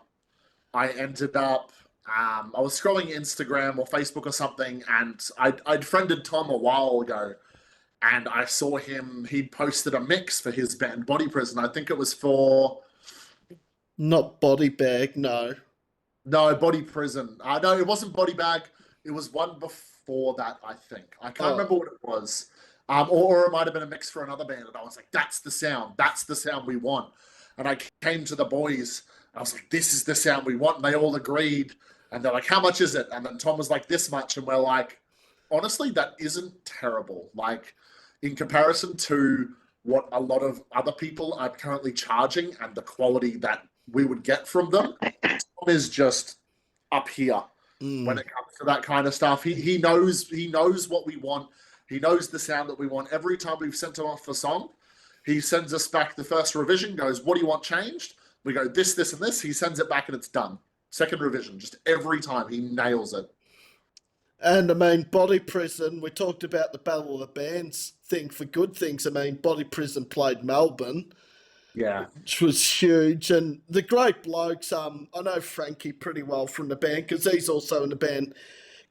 I ended up, I was scrolling Instagram or Facebook or something, and I'd friended Tom a while ago, and I saw he'd posted a mix for his band Body Prison. I think it was for... Not Body Bag, no. No, Body Prison. No, it wasn't Body Bag. It was one before that, I think. I can't remember what it was. Or it might have been a mix for another band, and I was like, that's the sound. That's the sound we want. And I came to the boys, I was like, this is the sound we want. And they all agreed. And they're like, how much is it? And then Tom was like, this much. And we're like, honestly, that isn't terrible. Like, in comparison to what a lot of other people are currently charging and the quality that we would get from them, Tom is just up here when it comes to that kind of stuff. He knows what we want. He knows the sound that we want. Every time we've sent him off the song, he sends us back the first revision, goes, what do you want changed? We go, this, and this. He sends it back and it's done. Second revision, just every time. He nails it. And I mean, Body Prison, we talked about the Battle of the Bands thing for good things. I mean, Body Prison played Melbourne. Yeah. Which was huge. And the great blokes, I know Frankie pretty well from the band because he's also in a band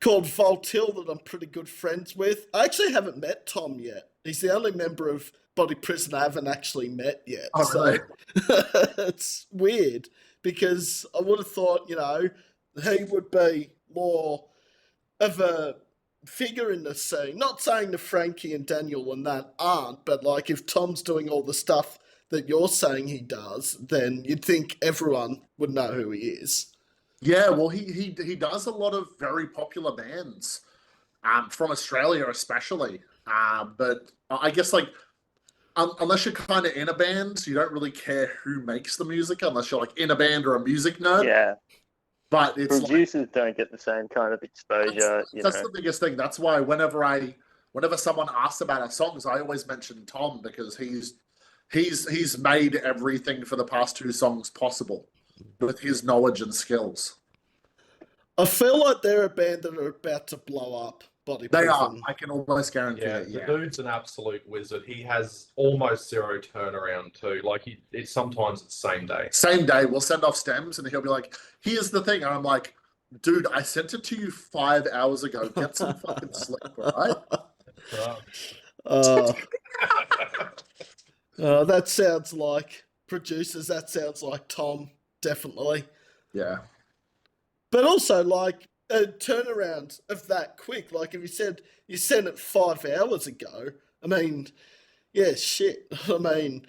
called Voltil that I'm pretty good friends with. I actually haven't met Tom yet. He's the only member of Body Prison I haven't actually met yet. Oh, really? So it's weird because I would have thought, you know, he would be more of a figure in the scene. Not saying that Frankie and Daniel and that aren't, but like if Tom's doing all the stuff that you're saying he does, then you'd think everyone would know who he is. Yeah, well, he does a lot of very popular bands, from Australia especially. But I guess like unless you're kind of in a band, you don't really care who makes the music unless you're like in a band or a music nerd. Yeah. But it's producers don't get the same kind of exposure. That's the biggest thing. That's why whenever someone asks about our songs, I always mention Tom because he's made everything for the past 2 songs possible with his knowledge and skills. I feel like they're a band that are about to blow up. Body They are. Prison. I can almost guarantee it. The Yeah. dude's an absolute wizard. He has almost zero turnaround too. Like sometimes it's same day. Same day, we'll send off stems, and he'll be like, "Here's the thing," and I'm like, "Dude, I sent it to you 5 hours ago. Get some fucking sleep, all right?" That sounds like producers. That sounds like Tom, definitely. Yeah. But also, like, a turnaround of that quick. Like, if you said you sent it 5 hours ago, I mean, yeah, shit. I mean,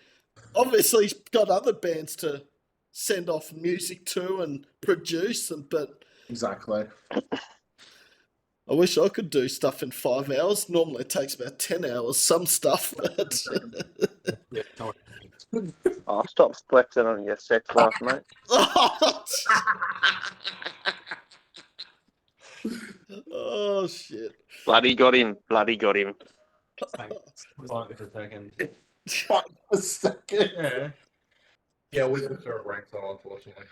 obviously, he's got other bands to send off music to and produce them, but... Exactly. I wish I could do stuff in 5 hours. Normally it takes about 10 hours, some stuff, but... Yeah, Oh, stop flexing on your sex life, mate. Oh, shit. Bloody got him. Bloody got him. Fight for a second. What a second. Yeah. Yeah, we just are ranked on, unfortunately.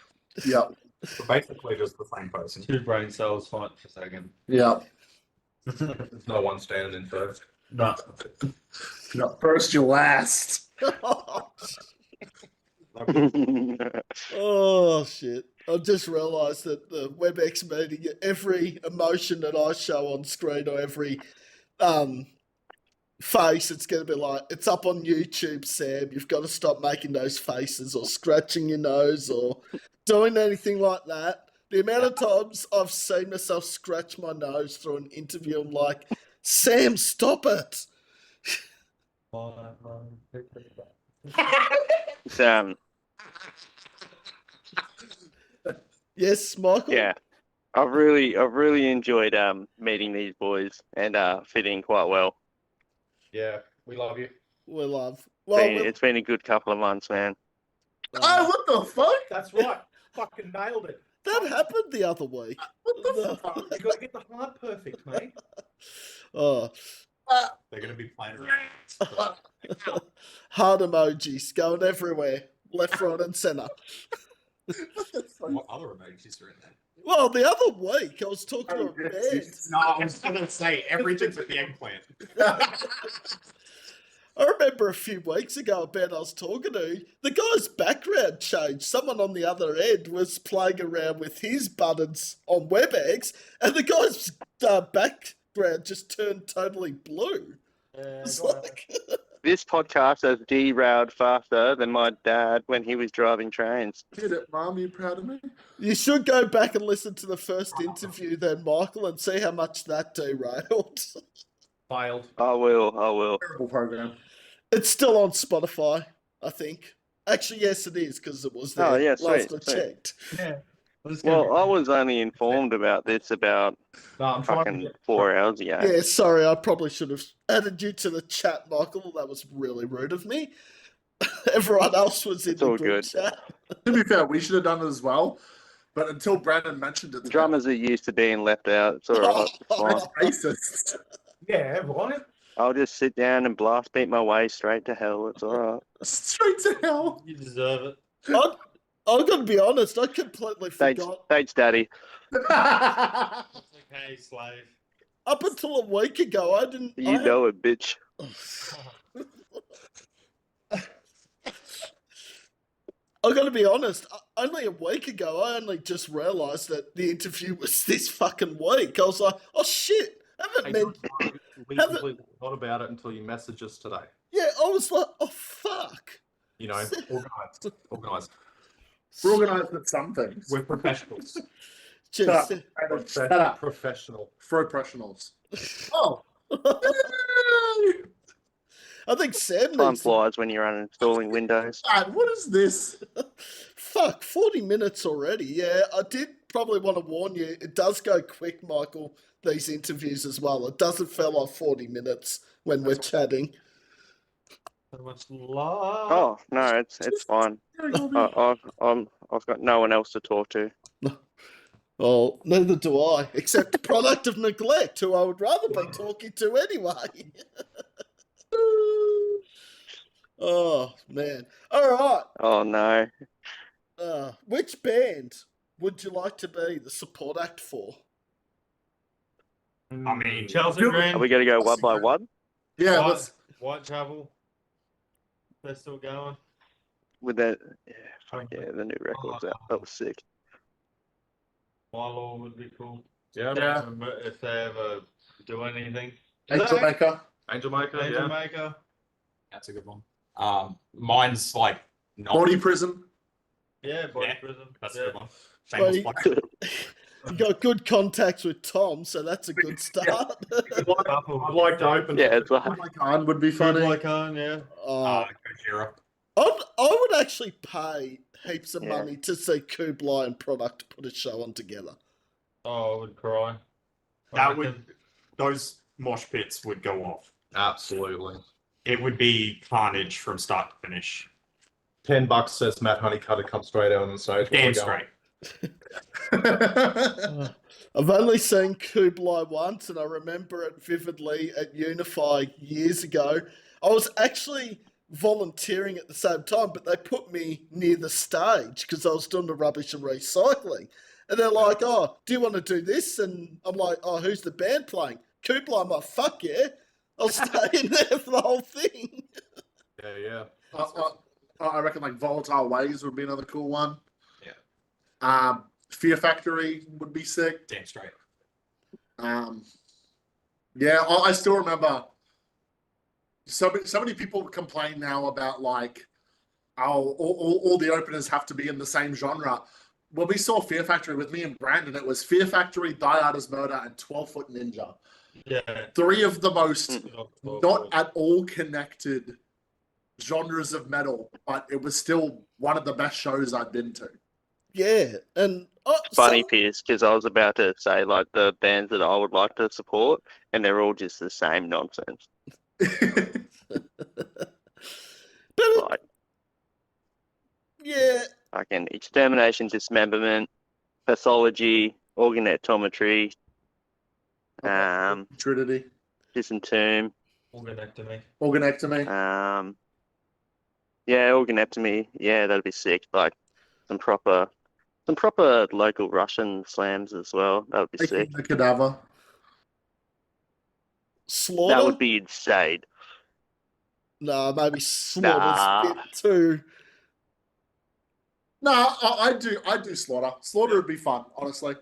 Yep. So basically just the same person. 2 brain cells fight for a second. Yep. There's no one standing in first. No. Yep. First, you last. Oh, shit. I just realised that the WebEx meeting, every emotion that I show on screen or every face, it's going to be like, it's up on YouTube, Sam. You've got to stop making those faces or scratching your nose or doing anything like that. The amount of times I've seen myself scratch my nose through an interview, I'm like, Sam, stop it. Yes, Michael? Yeah. I've really enjoyed meeting these boys and fitting quite well. Yeah, we love you. We love. Well, It's been a good couple of months, man. Oh, what the fuck? That's right. Fucking nailed it. that happened the other week. What the fuck? You got to get the heart perfect, mate. Oh, They're going to be playing around. heart emojis going everywhere, left, right, and centre. What other emojis are in there? Well, the other week I was talking to a band. No, I was going to say everything's at the eggplant. I remember a few weeks ago a band I was talking to, the guy's background changed. Someone on the other end was playing around with his buttons on WebEx, and the guy's background just turned totally blue. It's like... This podcast has derailed faster than my dad when he was driving trains. Did it, Mom? You proud of me? You should go back and listen to the first interview then, Michael, and see how much that derailed. Failed. I will. Terrible program. It's still on Spotify, I think. Actually, yes, it is, because it was there Oh, yeah, last sweet, I sweet. checked. Yeah. Well, I was only informed about this about No, I'm trying to fucking get 4 hours ago. Yeah, sorry, I probably should have added you to the chat, Michael. That was really rude of me. Everyone else was in It's the all group good. chat. To be fair, we should have done it as well. But until Brandon mentioned it, Drummers are used to being left out. It's all right. It's fine. racist. Yeah, right. I'll just sit down and blast beat my way straight to hell. It's all right. Straight to hell. You deserve it. I'm going to be honest, I completely Thanks, forgot. thanks, Daddy. It's okay, slave. Up until a week ago, I didn't... You know it, bitch. I'm going to be honest, only a week ago, I only just realised that the interview was this fucking week. I was like, oh shit, We completely forgot about it until you messaged us today. Yeah, I was like, oh fuck. You know, organised. We're organised with some things. We're professionals. Just, Shut up. Professional. Professionals. Oh. I think Sam Time needs to... flies when you're uninstalling Windows. God, what is this? Fuck, 40 minutes already. Yeah, I did probably want to warn you, it does go quick, Michael, these interviews as well. It doesn't feel like 40 minutes when we're chatting. So much love. Oh no, it's fine. I've got no one else to talk to. Well, neither do I, except the product of neglect, who I would rather be talking to anyway. Oh, man. All right. Oh no. Which band would you like to be the support act for? I mean, Chelsea Are Green, Are we gonna go one by one Yeah, White, let's. Whitechapel. They're still going. with that? Yeah, fuck yeah, the new record's out. That was sick. Milo would be cool. Yeah. Yeah. If they ever do anything. Angel Maker. Angel Maker, Angel yeah. Maker. that's a good one. Mine's like not. Body Prison. Yeah, Body Yeah, Prison. That's yeah. a good one. Well, Shameless plug. You got good contacts with Tom, so that's a good start. I'd like to open. Yeah, it's like My Khan would be funny. Funny. Khan, yeah. Gojira. I would actually pay heaps of Yeah. money to see Kublai and Product put a show on together. Oh, I would cry. That would. Those mosh pits would go off. Absolutely. It would be carnage from start to finish. $10 says Matt Honeycutt to come straight out on the stage. Where Damn we going? straight. I've only seen Kublai once, and I remember it vividly at Unify years ago. I was actually volunteering at the same time, but they put me near the stage because I was doing the rubbish and recycling. And they're like, oh, do you want to do this? And I'm like, oh, who's the band playing? Kublai. I'm like, fuck yeah. I'll stay in there for the whole thing. Yeah. I reckon like Volatile Ways would be another cool one. Yeah. Fear Factory would be sick. Damn straight. Yeah, I still remember. So many people complain now about like, oh, all the openers have to be in the same genre. When we saw Fear Factory with me and Brandon, it was Fear Factory, Die Artist Murder, and 12-Foot Ninja. Yeah. Three of the most Oh, not at all connected genres of metal, but it was still one of the best shows I've been to. Yeah, and funny, Piers, because I was about to say like the bands that I would like to support, and they're all just the same nonsense. but Like yeah, fucking Extermination, Dismemberment, Pathology, Organectometry, Trinity. Disentomb, Organectomy. Organectomy. yeah, Organectomy, yeah, that'd be sick. Like some proper local Russian slams as well. That would be sick. Taking the cadaver. Slaughter? That would be insane. No, maybe Slaughter's a Nah. bit too. No, I do slaughter. Slaughter would be fun, honestly.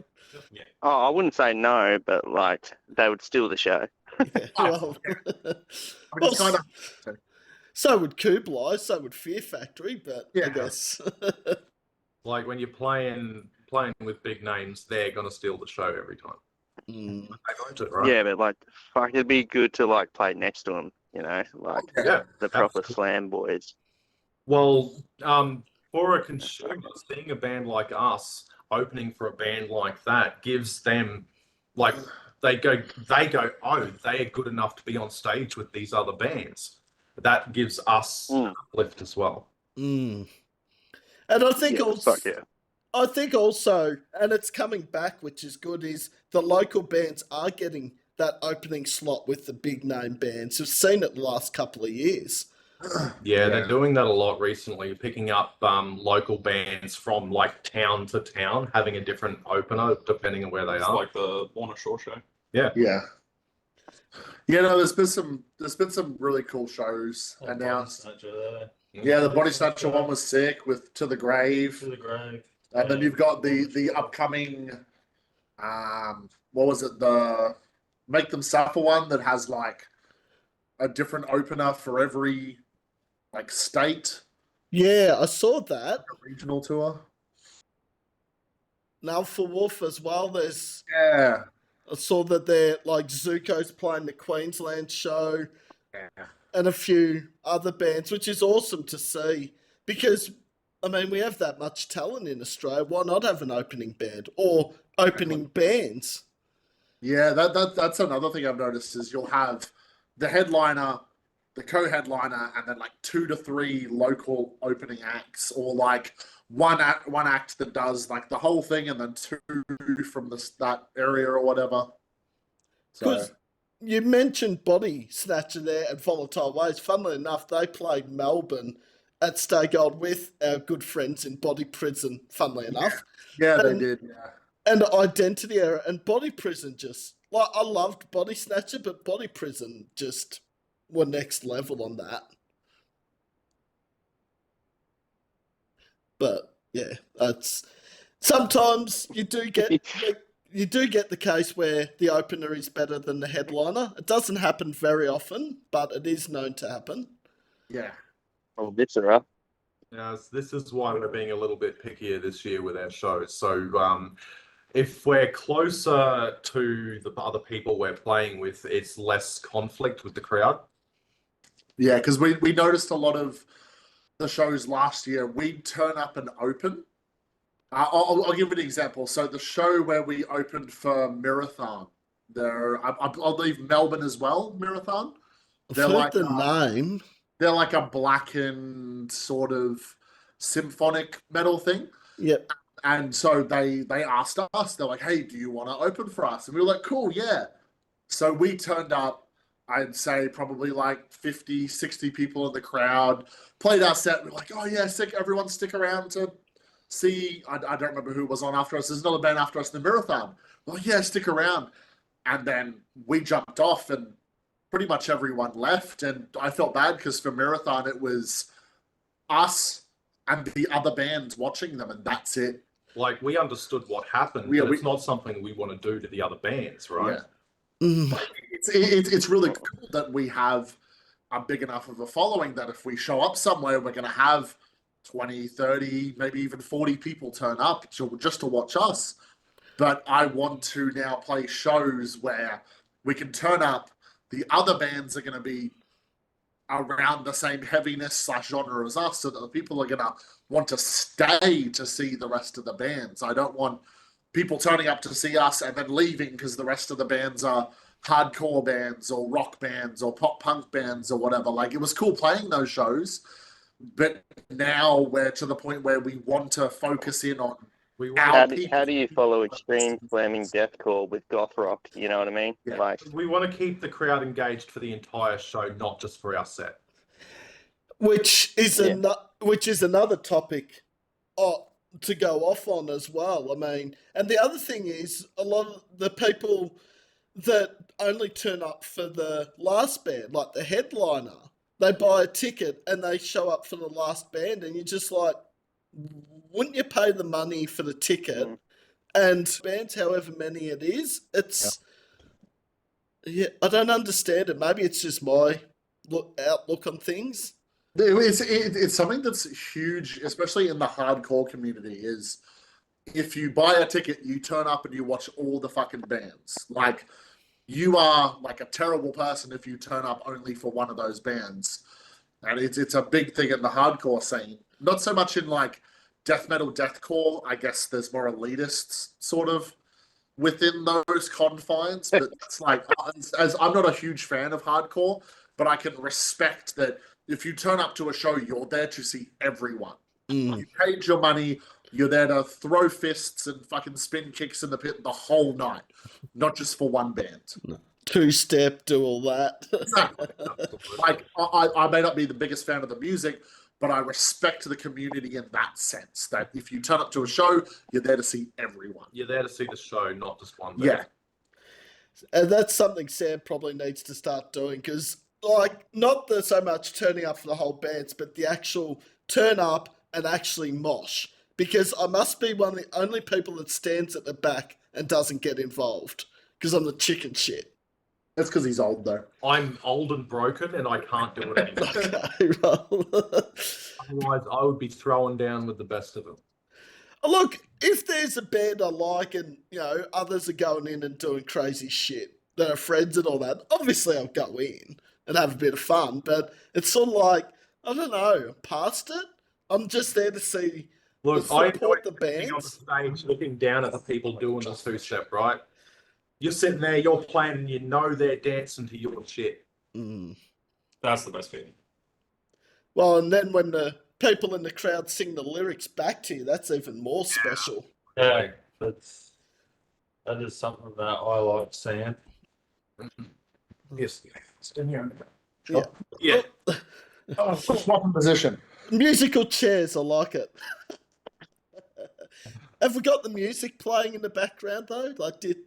Yeah. Oh, I wouldn't say no, but like they would steal the show. Yeah, well, I mean, well, it's kind of so would Kublai, so would Fear Factory, but I Yeah. guess. Like when you're playing with big names, they're gonna steal the show every time. Mm. They're going to, right? Yeah, but like, fuck, it'd be good to like play next to them. You know, like Yeah. the proper absolutely. slam boys. Well, for a consumer, seeing a band like us opening for a band like that gives them, like, they go, oh, they are good enough to be on stage with these other bands. That gives us an uplift as well. Mm. And I think Yeah, also, fuck yeah. I think also, and it's coming back, which is good, is the local bands are getting that opening slot with the big name bands. We've seen it the last couple of years. Yeah, they're doing that a lot recently, picking up local bands from like town to town, having a different opener depending on where they It's are. like the Warner Shore show. Yeah. Yeah, no, there's been some really cool shows announced. Yeah, the Body Snatcher one was sick with To the Grave. To the grave. And then you've got the upcoming what was it, the Make Them Suffer one that has like a different opener for every like state, Yeah, I saw that. regional tour. Now for Wolf as well, there's Yeah. I saw that they're like Zuko's playing the Queensland show Yeah. and a few other bands, which is awesome to see because I mean we have that much talent in Australia. Why not have an opening band or opening bands? Yeah, that's another thing I've noticed is you'll have the headliner, the co-headliner, and then like 2 to 3 local opening acts, or like one act that does like the whole thing, and then 2 from that area or whatever. So Because you mentioned Body Snatcher there at Volatile Ways. Funnily enough, they played Melbourne at Stay Gold with our good friends in Body Prison, funnily enough. yeah, they And- did. Yeah, And Identity Era and Body Prison just like I loved Body Snatcher, but Body Prison just were next level on that. But yeah, that's sometimes you do get the case where the opener is better than the headliner. It doesn't happen very often, but it is known to happen. yeah. Oh, Viscera. This is why we're being a little bit pickier this year with our shows. So if we're closer to the other people we're playing with, it's less conflict with the crowd. Yeah, because we noticed a lot of the shows last year, we'd turn up and open. I'll give an example. So the show where we opened for Marathon, I'll leave Melbourne as well, Marathon. I've They're heard like, the name. They're like a blackened sort of symphonic metal thing. Yep. And so they asked us, they're like, hey, do you want to open for us? And we were like, cool, yeah. So we turned up, I'd say probably like 50, 60 people in the crowd, played our set. We're like, oh yeah, everyone stick around to see, I don't remember who was on after us. There's another band after us in the Marathon. Well, yeah, stick around. And then we jumped off and pretty much everyone left. And I felt bad because for Marathon, it was us and the other bands watching them, and that's it. Like, we understood what happened, Yeah, but it's not something we want to do to the other bands, right? Yeah. Mm. It's really cool that we have a big enough of a following that if we show up somewhere, we're going to have 20, 30, maybe even 40 people turn up just to watch us. But I want to now play shows where we can turn up, the other bands are going to be around the same heaviness / genre as us, so that the people are going to want to stay to see the rest of the bands. I don't want people turning up to see us and then leaving because the rest of the bands are hardcore bands or rock bands or pop punk bands or whatever. Like, it was cool playing those shows, but now we're to the point where we want to focus in on We How want, do you follow extreme slamming deathcore with goth rock? You know what I mean? Yeah. Like, we want to keep the crowd engaged for the entire show, not just for our set. Which is Yeah. which is another topic. Oh, to go off on as well. I mean, and the other thing is a lot of the people that only turn up for the last band, like the headliner, they buy a ticket and they show up for the last band, and you're just like, wouldn't you pay the money for the ticket? And bands, however many it is, it's yeah, I don't understand it. Maybe it's just my outlook on things. It's something that's huge, especially in the hardcore community, is if you buy a ticket, you turn up and you watch all the fucking bands. Like, you are like a terrible person if you turn up only for one of those bands. And it's a big thing in the hardcore scene. Not so much in like death metal, deathcore. I guess there's more elitists sort of within those confines. But it's like, as I'm not a huge fan of hardcore, but I can respect that if you turn up to a show, you're there to see everyone. You paid your money. You're there to throw fists and fucking spin kicks in the pit the whole night, not just for one band. Two-step, do all that. Exactly. Like, I may not be the biggest fan of the music, but I respect the community in that sense, that if you turn up to a show, you're there to see everyone. You're there to see the show, not just one band. Yeah. And that's something Sam probably needs to start doing, because, like, not the so much turning up for the whole bands, but the actual turn up and actually mosh. Because I must be one of the only people that stands at the back and doesn't get involved, because I'm the chicken shit. That's because he's old, though. I'm old and broken, and I can't do it anymore. Okay, well. Otherwise, I would be throwing down with the best of them. Look, if there's a band I like and, you know, others are going in and doing crazy shit that are friends and all that, obviously I'll go in and have a bit of fun. But it's sort of like, I don't know, I'm past it. I'm just there to see, Look, to I support the being on the bands. stage, looking down at the people doing the two-step, right? You're sitting there, you're playing, and you know they're dancing to your shit. That's the best feeling. Well, and then when the people in the crowd sing the lyrics back to you, that's even more special. Yeah, that is something that I like seeing. Yes. Yeah. Yeah. Oh, swap in position. Musical chairs, I like it. Have we got the music playing in the background though? Like That's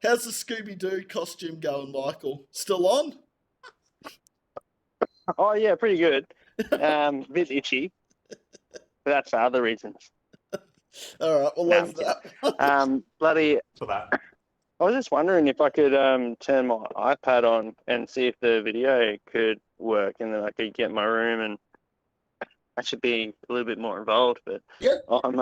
how's the Scooby-Doo costume going, Michael? Still on? Oh yeah, pretty good. Bit itchy, but that's for other reasons. All right, we'll No, leave that. Bloody, For that. I was just wondering if I could turn my iPad on and see if the video could work, and then I could get my room, and I should be a little bit more involved. But Yeah. I'm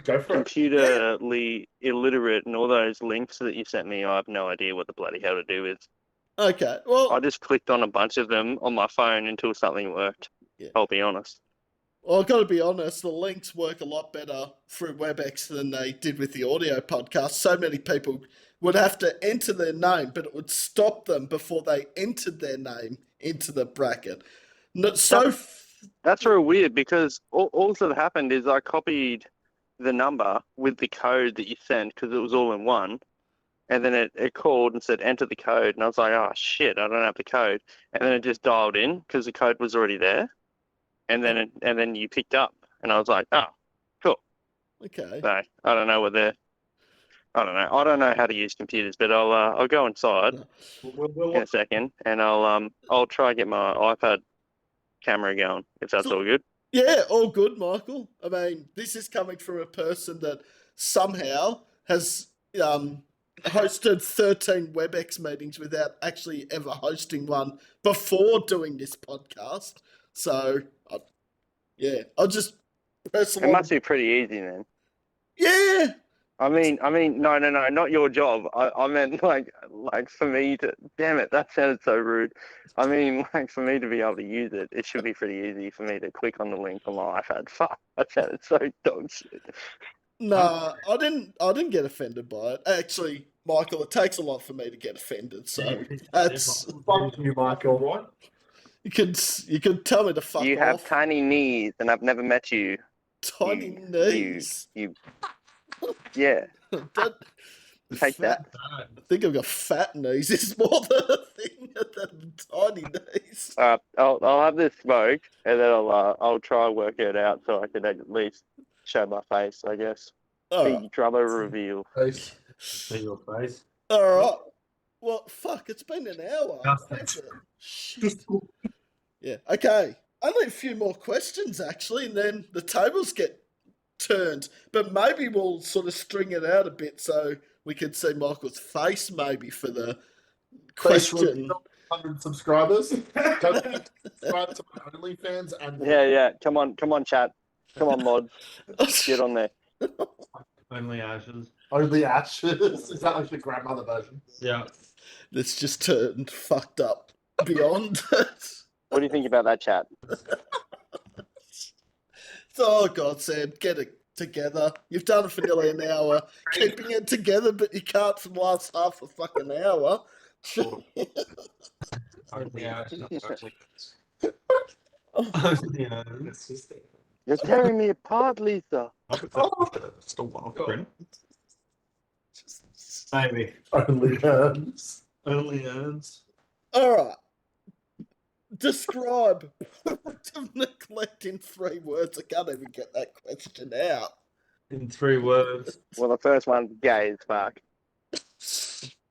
Go for it. computerly illiterate, and all those links that you sent me, I have no idea what the bloody hell to do with. Okay, well, I just clicked on a bunch of them on my phone until something worked. Yeah. I'll be honest. I've got to be honest, the links work a lot better through WebEx than they did with the audio podcast. So many people would have to enter their name, but it would stop them before they entered their name into the bracket. That's real weird, because all that happened is I copied the number with the code that you sent, because it was all in one, and then it called and said enter the code, and I was like, oh shit, I don't have the code, and then it just dialed in because the code was already there, and then you picked up, and I was like, oh, cool. Okay. So I don't know I don't know how to use computers, but I'll go inside in a second, and I'll try and get my iPad camera going, if that's all good. Yeah, all good, Michael. I mean, this is coming from a person that somehow has hosted 13 WebEx meetings without actually ever hosting one before doing this podcast. So, I'll just personally... It must be pretty easy then. Yeah. I mean, no, not your job. I meant like for me to. Damn it, that sounded so rude. I mean, like for me to be able to use it, it should be pretty easy for me to click on the link on my iPad. Fuck, that sounded so dog shit. No, I didn't get offended by it. Actually, Michael, it takes a lot for me to get offended. So that's Fuck you, Michael. Right? you could tell me to fuck You off. have tiny knees, and I've never met you. Tiny knees. You. Yeah. Don't- Take that. I think I've got fat knees. It's more the thing. at them tiny knees. I'll have this smoked, and then I'll try and work it out so I can at least show my face, I guess. All The right. drummer reveal. Face. See your face. All right. Well, fuck, it's been an hour. Nothing. Has it? Shit. Yeah, okay. Only a few more questions, actually, and then the tables get turned. But maybe we'll sort of string it out a bit so we can see Michael's face maybe for the question. 100 subscribers. Don't forget to subscribe to my OnlyFans and Yeah. Come on, chat. Come on, mods. Get on there. Only ashes. Only ashes. Is that like the grandmother version? Yeah. That's just turned fucked up beyond it. What do you think about that, chat? Oh, God, Sam, get it together. You've done it for nearly an hour, keeping it together, but you can't for the last half a fucking hour. Only ashes. You're tearing me apart, Lisa. Still one off print. Maybe. Only earns. Only earns. All right. Describe productive neglect in 3 words. I can't even get that question out. In 3 words. Well, the first one's gay as fuck.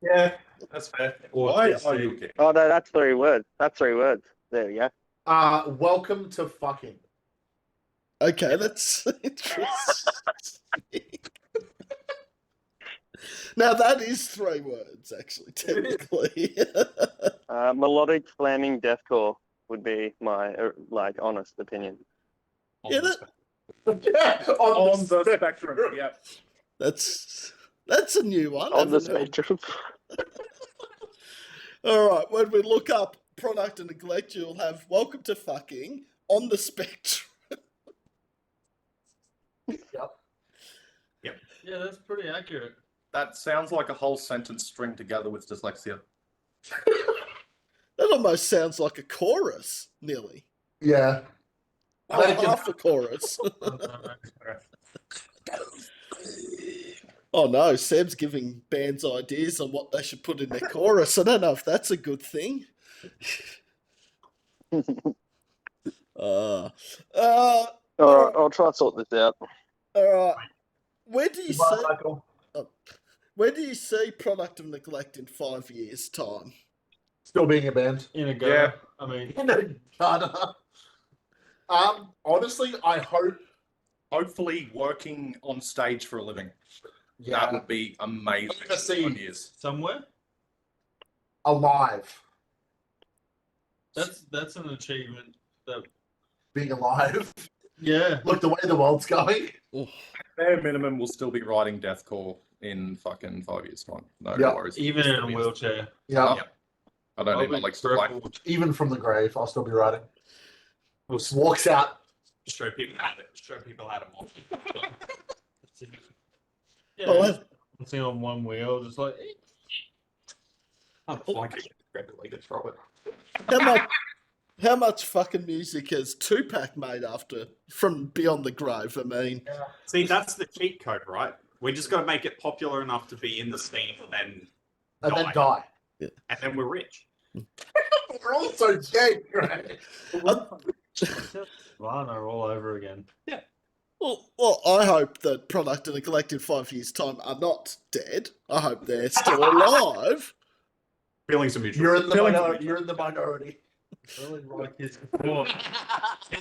Yeah, that's fair. Why are you gay? Oh no, that's 3 words. That's 3 words. There we go. Welcome to fucking. Okay, that's interesting. Now, that is 3 words, actually, technically. Melodic slamming deathcore would be my honest opinion. Yeah, Yeah, On the spectrum, yeah. that's a new one. On the haven't I? spectrum. All right, when we look up product and neglect, you'll have welcome to fucking on the spectrum. Yeah, that's pretty accurate. That sounds like a whole sentence string together with dyslexia. That almost sounds like a chorus, nearly. Yeah. Or half a chorus. Oh no, Seb's giving bands ideas on what they should put in their chorus. I don't know if that's a good thing. All right, I'll try to sort this out. All right. Where do you see product of neglect in 5 years' time? Still being a band. In a go. Yeah. I mean, Honestly, I hope. Hopefully working on stage for a living. That would be amazing. I've never seen- 5 years. somewhere. Alive. That's an achievement. That Being alive. yeah. Look, the way the world's going. Bare minimum, we'll still be writing deathcore in fucking 5 years' time. No Yeah. worries. Even in a wheelchair. Yeah. Yeah. I don't need my legs to fly. Even from the grave, I'll still be writing. Just walks out. Show people how to mob. Yeah. Well, Sitting on one wheel, just like I'm flanking. Grab the leg and throw it. how much fucking music has Tupac made from Beyond the Grave? I mean, See, that's the cheat code, right? We just got to make it popular enough to be in the scene and And then die. then we're rich. We're also dead, right? Lana all over again. well, I hope that product and neglect in 5 years' time are not dead. I hope they're still alive. Feelings are mutual. You're in the minority. You're in the minority. Really like his support.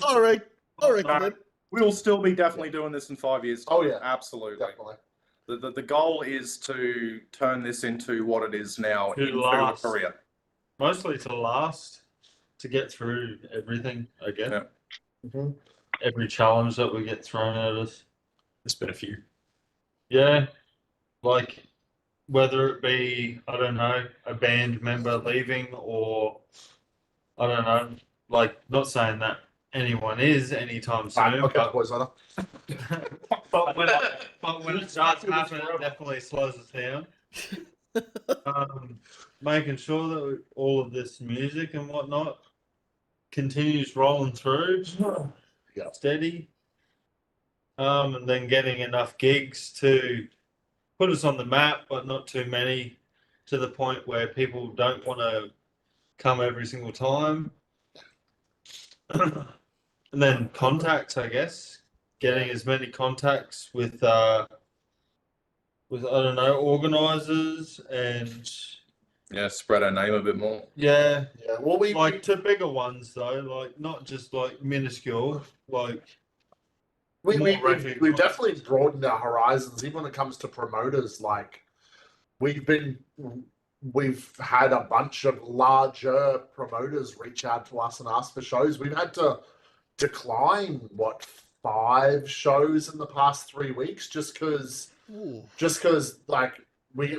I reckon it. We'll still be definitely doing this in 5 years. Oh, yeah. Absolutely. Definitely. The goal is to turn this into what it is now To in last. Field Korea. Mostly to last, to get through everything, I guess. Yeah. Mhm. Every challenge that we get thrown at us. There's been a few. Yeah. Like, whether it be, I don't know, a band member leaving or, I don't know, like, not saying that anyone is anytime soon, Okay, but, boys, later. but when it does happen, it definitely slows us down. Making sure that all of this music and whatnot continues rolling through, Yeah. steady, and then getting enough gigs to put us on the map, but not too many, to the point where people don't want to come every single time. And then contacts, I guess. Getting as many contacts with I don't know, organisers and spread our name a bit more. yeah, Yeah, well, like to bigger ones though, like not just like minuscule, like we've definitely broadened our horizons, even when it comes to promoters. Like we've had a bunch of larger promoters reach out to us and ask for shows. We've had to decline 5 shows in the past 3 weeks just because like we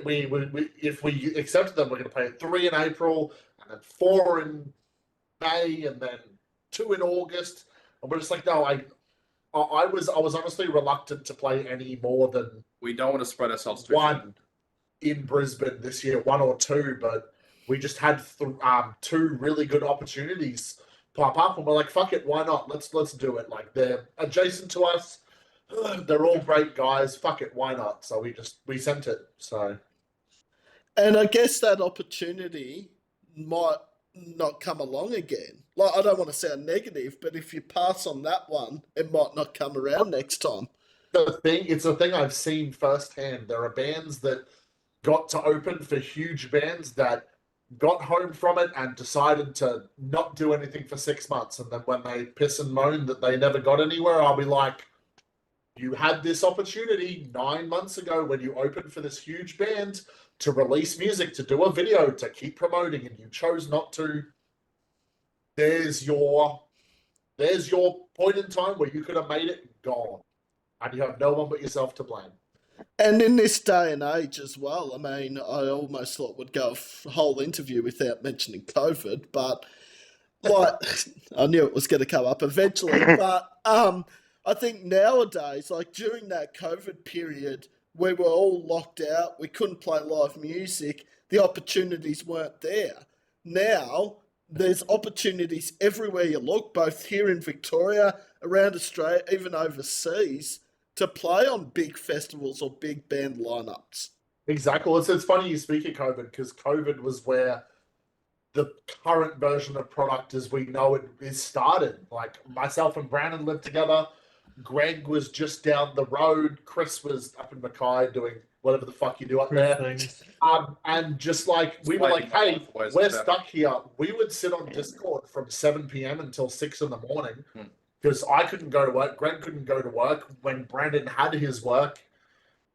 if we accept them, we're going to play 3 in April and then 4 in May and then 2 in August, and we're just like, no, I was honestly reluctant to play any more than We don't want to spread ourselves too one in Brisbane this year, 1 or 2, but we just had 2 really good opportunities pop up, and we're like, fuck it, why not? Let's do it. Like they're adjacent to us, they're all great guys. Fuck it, why not? So we sent it. So, and I guess that opportunity might not come along again. Like I don't want to sound negative, but if you pass on that one, it might not come around next time. It's a thing I've seen firsthand. There are bands that got to open for huge bands that got home from it and decided to not do anything for 6 months. And then when they piss and moan that they never got anywhere, I'll be like, you had this opportunity 9 months ago when you opened for this huge band to release music, to do a video, to keep promoting, and you chose not to. There's your point in time where you could have made it gone. And you have no one but yourself to blame. And in this day and age as well, I mean, I almost thought we'd go a whole interview without mentioning COVID, but like I knew it was going to come up eventually. But I think nowadays, like during that COVID period, we were all locked out, we couldn't play live music, the opportunities weren't there. Now there's opportunities everywhere you look, both here in Victoria, around Australia, even overseas, to play on big festivals or big band lineups. Exactly. It's funny you speak of COVID, because COVID was where the current version of product as we know it is started. Like myself and Brandon lived together. Greg was just down the road. Chris was up in Mackay doing whatever the fuck you do up there. And just like we were like, hey, we're stuck here. We would sit on Discord from 7 p.m. until 6 in the morning. Because I couldn't go to work, Greg couldn't go to work. When Brandon had his work,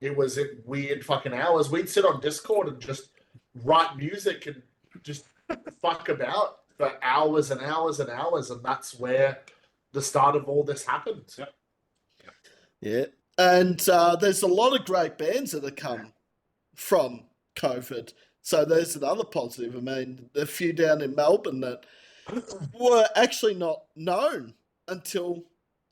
it was at weird fucking hours. We'd sit on Discord and just write music and just fuck about for hours and hours and hours, and that's where the start of all this happened. Yeah, and there's a lot of great bands that have come from COVID. So there's another positive. I mean, a few down in Melbourne that were actually not known until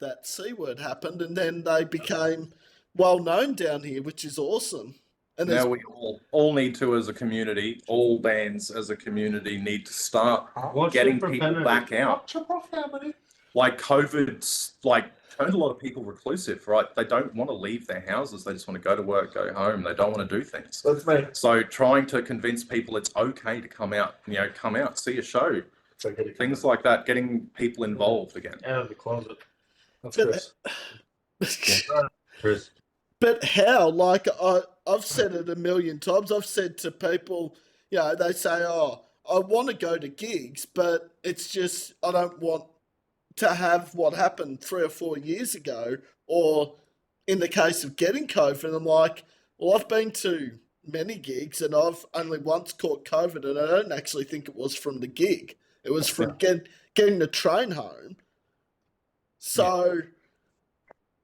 that C word happened, and then they became well known down here, which is awesome. And now we all need to, as a community, all bands as a community need to start getting people back out. Like COVID's turned a lot of people reclusive, right? They don't want to leave their houses. They just want to go to work, go home. They don't want to do things. That's me. So trying to convince people it's okay to come out, see a show. Things like that, getting people involved again. Out of the closet. That's Chris. But how? Like I've said it a million times. I've said to people, they say, "Oh, I want to go to gigs, but it's just I don't want to have what happened 3 or 4 years ago." Or in the case of getting COVID, I'm like, well, I've been to many gigs and I've only once caught COVID, and I don't actually think it was from the gig. It was from getting the train home. So...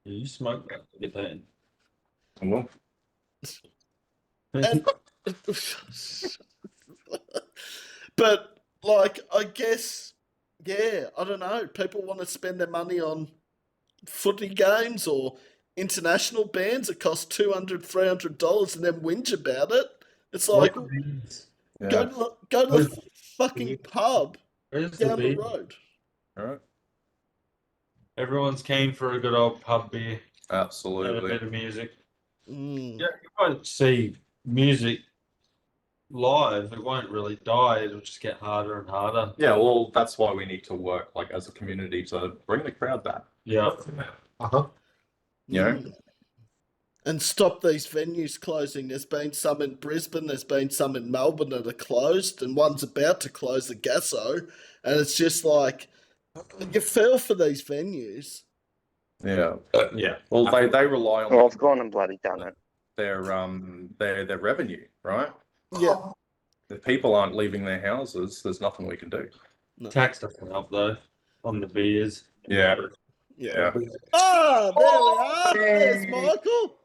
Yeah, you smoke that, get that in. Well. But, I guess, I don't know. People want to spend their money on footy games or international bands that cost $200, $300 and then whinge about it. It's like, go to the fucking pub down the road. All right. Everyone's keen for a good old pub beer. Absolutely. And a bit of music. Mm. Yeah, you won't see music live, it won't really die. It'll just get harder and harder. Yeah, well, that's why we need to work like as a community to bring the crowd back. Yeah. You know? And stop these venues closing. There's been some in Brisbane, there's been some in Melbourne that are closed, and one's about to close, the Gasso, and it's just like you feel for these venues. Yeah. Yeah. Well, they rely on Well, I've gone and bloody done it. their revenue, right? Yeah. If people aren't leaving their houses, there's nothing we can do. Tax doesn't help though on the beers. Yeah. Yeah. Yeah. Oh, there we are. There's Michael.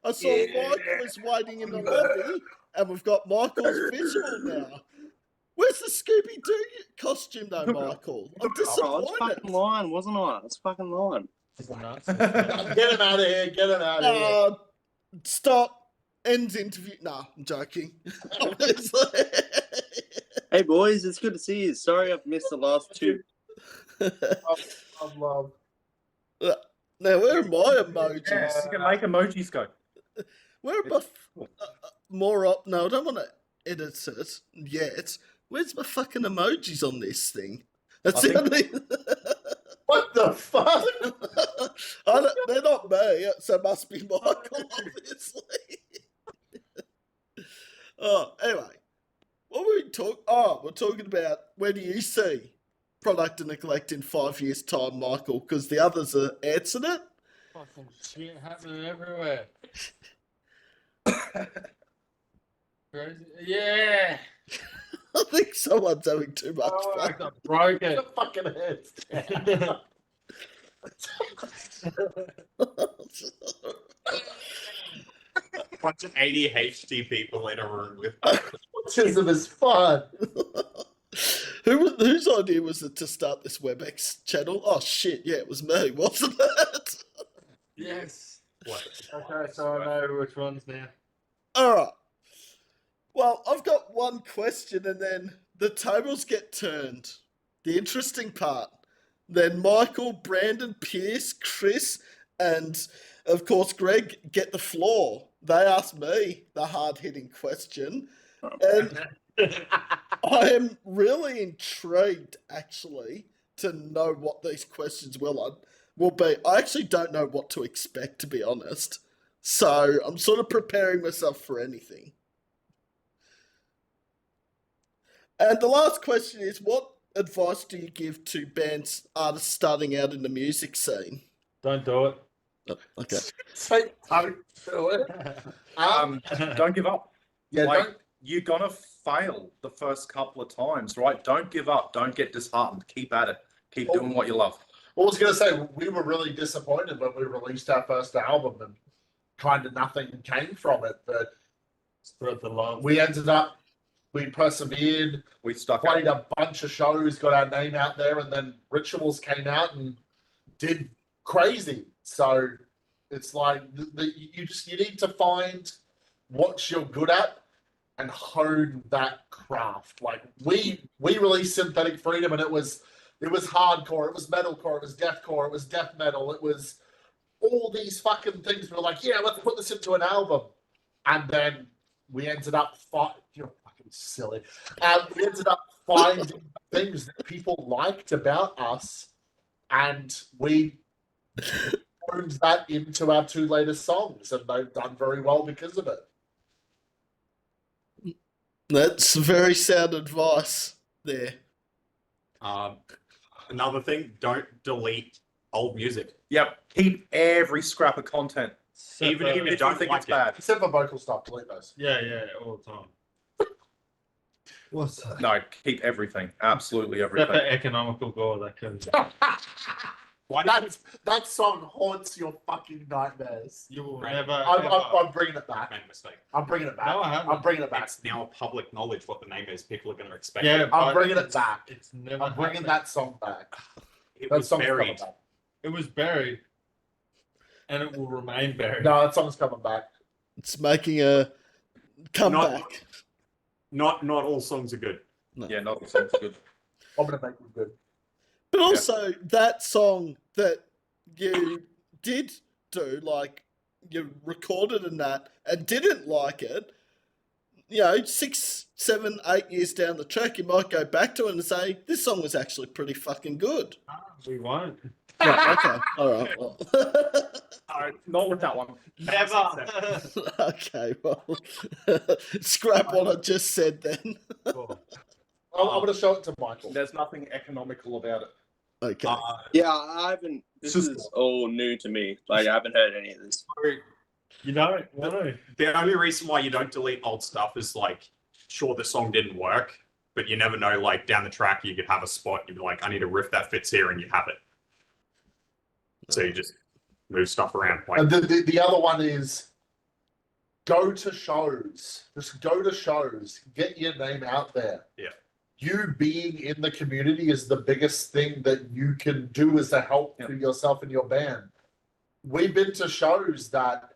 I saw Michael was waiting in the lobby, and we've got Michael's visual now. Where's the Scooby-Doo costume though, Michael? I'm Oh, I was disappointed. fucking lying, wasn't I? I was fucking lying. Get him out of here. Get him out of here. Stop. Ends interview. Nah, I'm joking. Obviously. Hey boys, it's good to see you. Sorry I've missed the last two. I love. Now, where are my emojis? You can make emojis go. Where are my more up? No, I don't want to edit it yet. Where's my fucking emojis on this thing? That's the only. What the fuck? They're not me, so it must be Michael, obviously. Anyway, what were we talking? Oh, we're talking about where do you see product and neglect in 5 years' time, Michael? Because the others are answering it. Fucking shit happening everywhere. Crazy. Yeah. I think someone's having too much I fun. got broken. The fucking head. Bunch of ADHD people in a room with Autism is fun. Whose idea was it to start this WebEx channel? Oh shit, yeah, it was me, wasn't it? Yes. what? Okay, so I know which ones now. Alright. Well, I've got one question and then the tables get turned. The interesting part. Then Michael, Brandon, Pierce, Chris, and of course Greg get the floor. They ask me the hard-hitting question. And I am really intrigued, actually, to know what these questions will be. I actually don't know what to expect, to be honest. So I'm sort of preparing myself for anything. And the last question is, what advice do you give to bands, artists starting out in the music scene? Don't do it. Oh, okay. Say, don't do it. Don't give up. Yeah, Like, don't. you're gonna fail the first couple of times, right? Don't give up. Don't get disheartened. Keep at it. Keep doing what you love. I was going to say, we were really disappointed when we released our first album and kind of nothing came from it. But Spread the love. we ended up, we persevered, We stuck played out. a bunch of shows, got our name out there, and then Rituals came out and did crazy. So it's like you need to find what you're good at and hone that craft. Like we released Synthetic Freedom and it was hardcore, it was metalcore, it was deathcore, it was death metal, it was all these fucking things. We were like, yeah, let's put this into an album. And then we ended up you're fucking silly. We ended up finding things that people liked about us, and we turned that into our two latest songs, and they've done very well because of it. That's very sound advice there. Another thing, don't delete old music. Yep. Keep every scrap of content. Even if you you don't think like it's it. bad. Except for vocal stuff, delete those. Yeah, all the time. What's that? No, keep everything. Absolutely Except everything. for economical gore, that could. Why That song haunts your fucking nightmares. You will Right. never. I'm bringing it back. made a mistake? I'm bringing it back. No, I haven't. I'm bringing it back. It's now public knowledge what the name is. People are going to expect Yeah, it. I'm but bringing it it's- back. It's never. I'm bringing happened. that song back. It That was song's coming buried. back. It was buried, and it will remain buried. No, that song's coming back. It's making a comeback. Not all songs are good. Yeah, not sounds good. I'm gonna make it good. But also, that song that you did do, like, you recorded in that and didn't like it, 6, 7, 8 years down the track, you might go back to it and say, this song was actually pretty fucking good. We won't. Right, okay. All right. Well. Not with that one. Never. Okay, well, scrap what I just said then. I'm going to show it to Michael. There's nothing economical about it. Okay. Yeah, I haven't. This is all new to me. Like, I haven't heard any of this. You don't want to. The only reason why you don't delete old stuff is like, sure, the song didn't work, but you never know, like down the track, you could have a spot, you'd be like, I need a riff that fits here, and you have it. So you just move stuff around. Like, And the other one is go to shows. Just go to shows. Get your name out there. Yeah. You being in the community is the biggest thing that you can do as a help for yourself and your band. We've been to shows that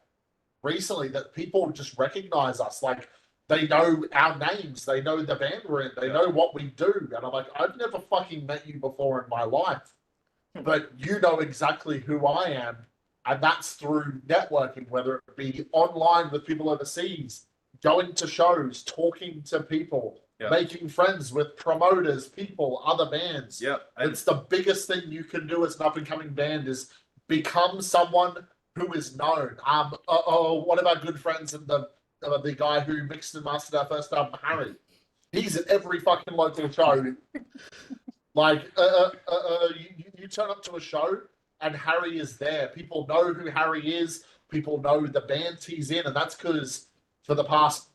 recently that people just recognize us. Like, they know our names. They know the band we're in. They know what we do. And I'm like, I've never fucking met you before in my life. But you know exactly who I am. And that's through networking, whether it be online with people overseas, going to shows, talking to people, making friends with promoters, people, other bands. Yeah. It's the biggest thing you can do as an up-and-coming band is become someone who is known. One of our good friends and the guy who mixed and mastered our first album, Harry. He's at every fucking local show. Like, you turn up to a show and Harry is there. People know who Harry is. People know the bands he's in. And that's because for the past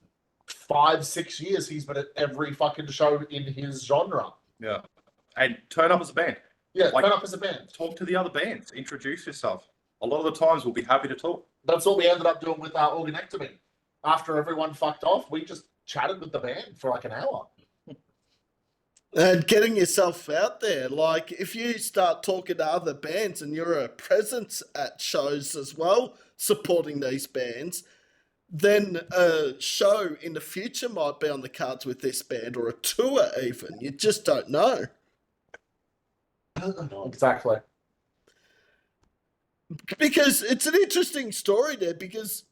5, 6 years, he's been at every fucking show in his genre. Yeah. And turn up as a band. Yeah, turn up as a band. Talk to the other bands. Introduce yourself. A lot of the times we'll be happy to talk. That's what we ended up doing with our organectomy. After everyone fucked off, we just chatted with the band for like an hour. And getting yourself out there. Like, if you start talking to other bands and you're a presence at shows as well, supporting these bands, then a show in the future might be on the cards with this band, or a tour even. You just don't know. Exactly. Because it's an interesting story there, because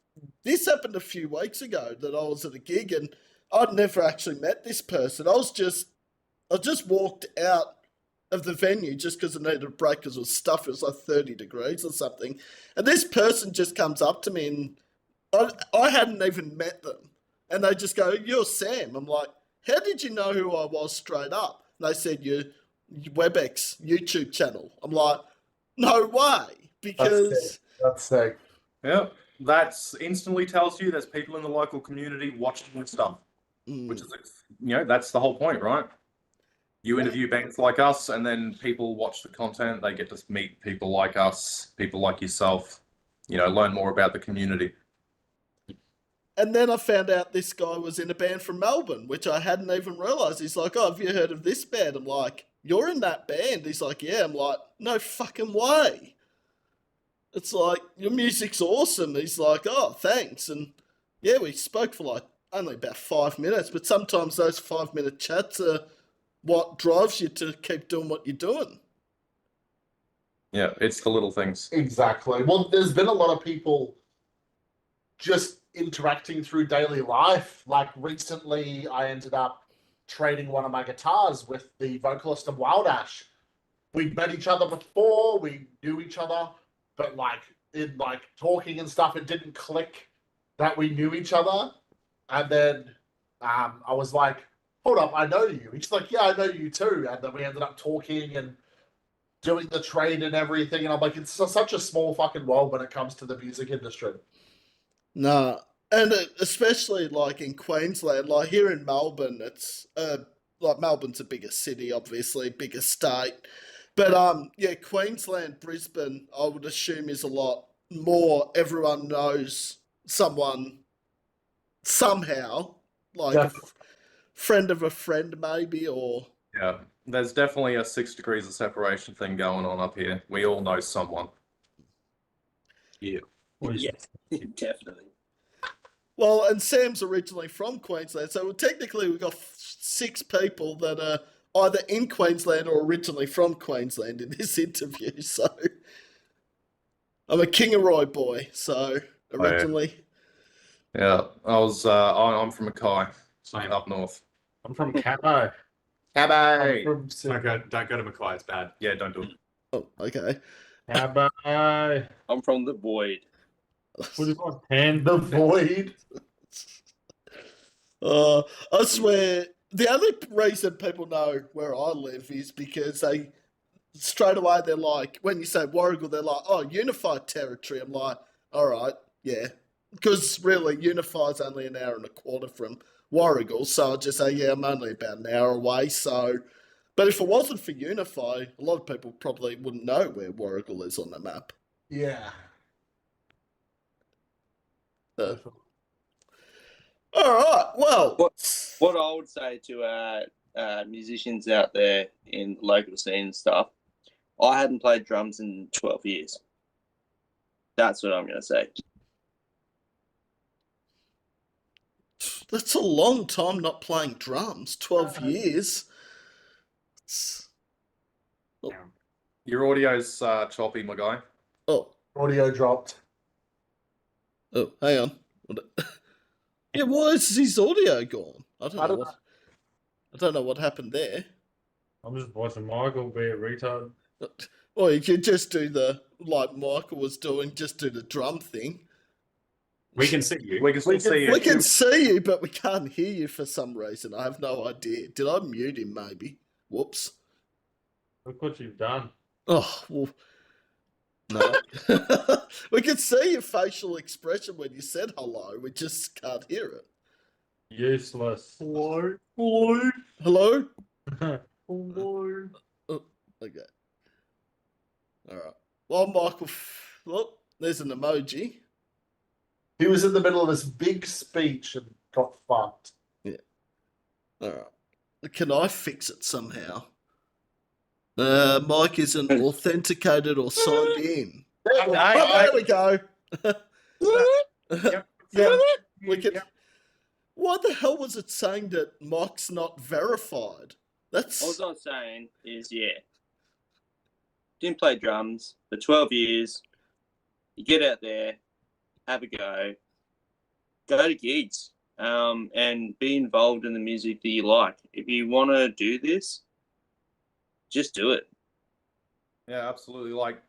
this happened a few weeks ago that I was at a gig and I'd never actually met this person. I just walked out of the venue just because I needed a break because it was stuffy. It was like 30 degrees or something. And this person just comes up to me and I hadn't even met them. And they just go, "You're Sam." I'm like, "How did you know who I was straight up?" And they said, "Your WebEx YouTube channel." I'm like, "No way." Because that's sick. Yeah. That's instantly tells you there's people in the local community watching your stuff. Which is, that's the whole point, right? You interview bands like us, and then people watch the content. They get to meet people like us, people like yourself, learn more about the community. And then I found out this guy was in a band from Melbourne, which I hadn't even realised. He's like, "Oh, have you heard of this band?" I'm like, "You're in that band?" He's like, "Yeah." I'm like, "No fucking way." It's like, "Your music's awesome." He's like, "Oh, thanks." And yeah, we spoke for like only about 5 minutes, but sometimes those 5-minute chats are what drives you to keep doing what you're doing. Yeah, it's the little things. Exactly. Well, there's been a lot of people just interacting through daily life. Like recently, I ended up trading one of my guitars with the vocalist of Wild Ash. We'd met each other before, we knew each other, but in talking and stuff, it didn't click that we knew each other. And then I was like, "Hold up, I know you." He's like, "Yeah, I know you too." And then we ended up talking and doing the trade and everything. And I'm like, it's such a small fucking world when it comes to the music industry. No, and especially like in Queensland, like here in Melbourne, it's like Melbourne's a bigger city, obviously, bigger state. But yeah, Queensland, Brisbane, I would assume is a lot more. Everyone knows someone somehow, like a friend of a friend, maybe, or Yeah, there's definitely a 6 degrees of separation thing going on up here. We all know someone. Yeah. Yes, definitely. well. And Sam's originally from Queensland, so technically we've got 6 people that are either in Queensland or originally from Queensland in this interview. So I'm a Kingaroy boy, so originally. Yeah, I'm from Mackay, Same. up north. I'm from Cabo. Cabby. Don't go to Mackay. It's bad. Yeah, don't do it. Oh, okay. Cabo. I'm from the void. What do you want? Hand The void. I swear, the only reason people know where I live is because they straight away they're like, when you say Warrigal, they're like, oh, Unified Territory. I'm like, all right, yeah. Because really, Unified's only an hour and a quarter from Warrigal, so I just say, yeah, I'm only about an hour away. So, but if it wasn't for Unify, a lot of people probably wouldn't know where Warrigal is on the map. Yeah. All right, well, What I would say to musicians out there in local scene and stuff, I hadn't played drums in 12 years. That's what I'm going to say. that's a long time not playing drums. 12 years. Your audio's choppy, my guy. Oh, Audio dropped. oh, hang on. Yeah, why is his audio gone? I don't know what happened there. I'm just watching Michael be a retard. Or you could just do like Michael was doing, just do the drum thing. We can see you. We can still see you. We can see you, but we can't hear you for some reason. I have no idea. Did I mute him, maybe? Whoops. Look what you've done. Oh, well, no. We can see your facial expression when you said hello. We just can't hear it. Useless. Hello. Hello? Hello. Oh, okay. All right. Well, Michael, look, there's an emoji. He was in the middle of this big speech and got fucked. All right. Can I fix it somehow? Mike isn't authenticated or signed in. There we go. Yeah, we can. Why the hell was it saying that Mike's not verified? That's All I'm saying is, didn't play drums for 12 years. You get out there, have a go to gigs, and be involved in the music that you like. If you want to do this, just do it. Yeah, absolutely. Like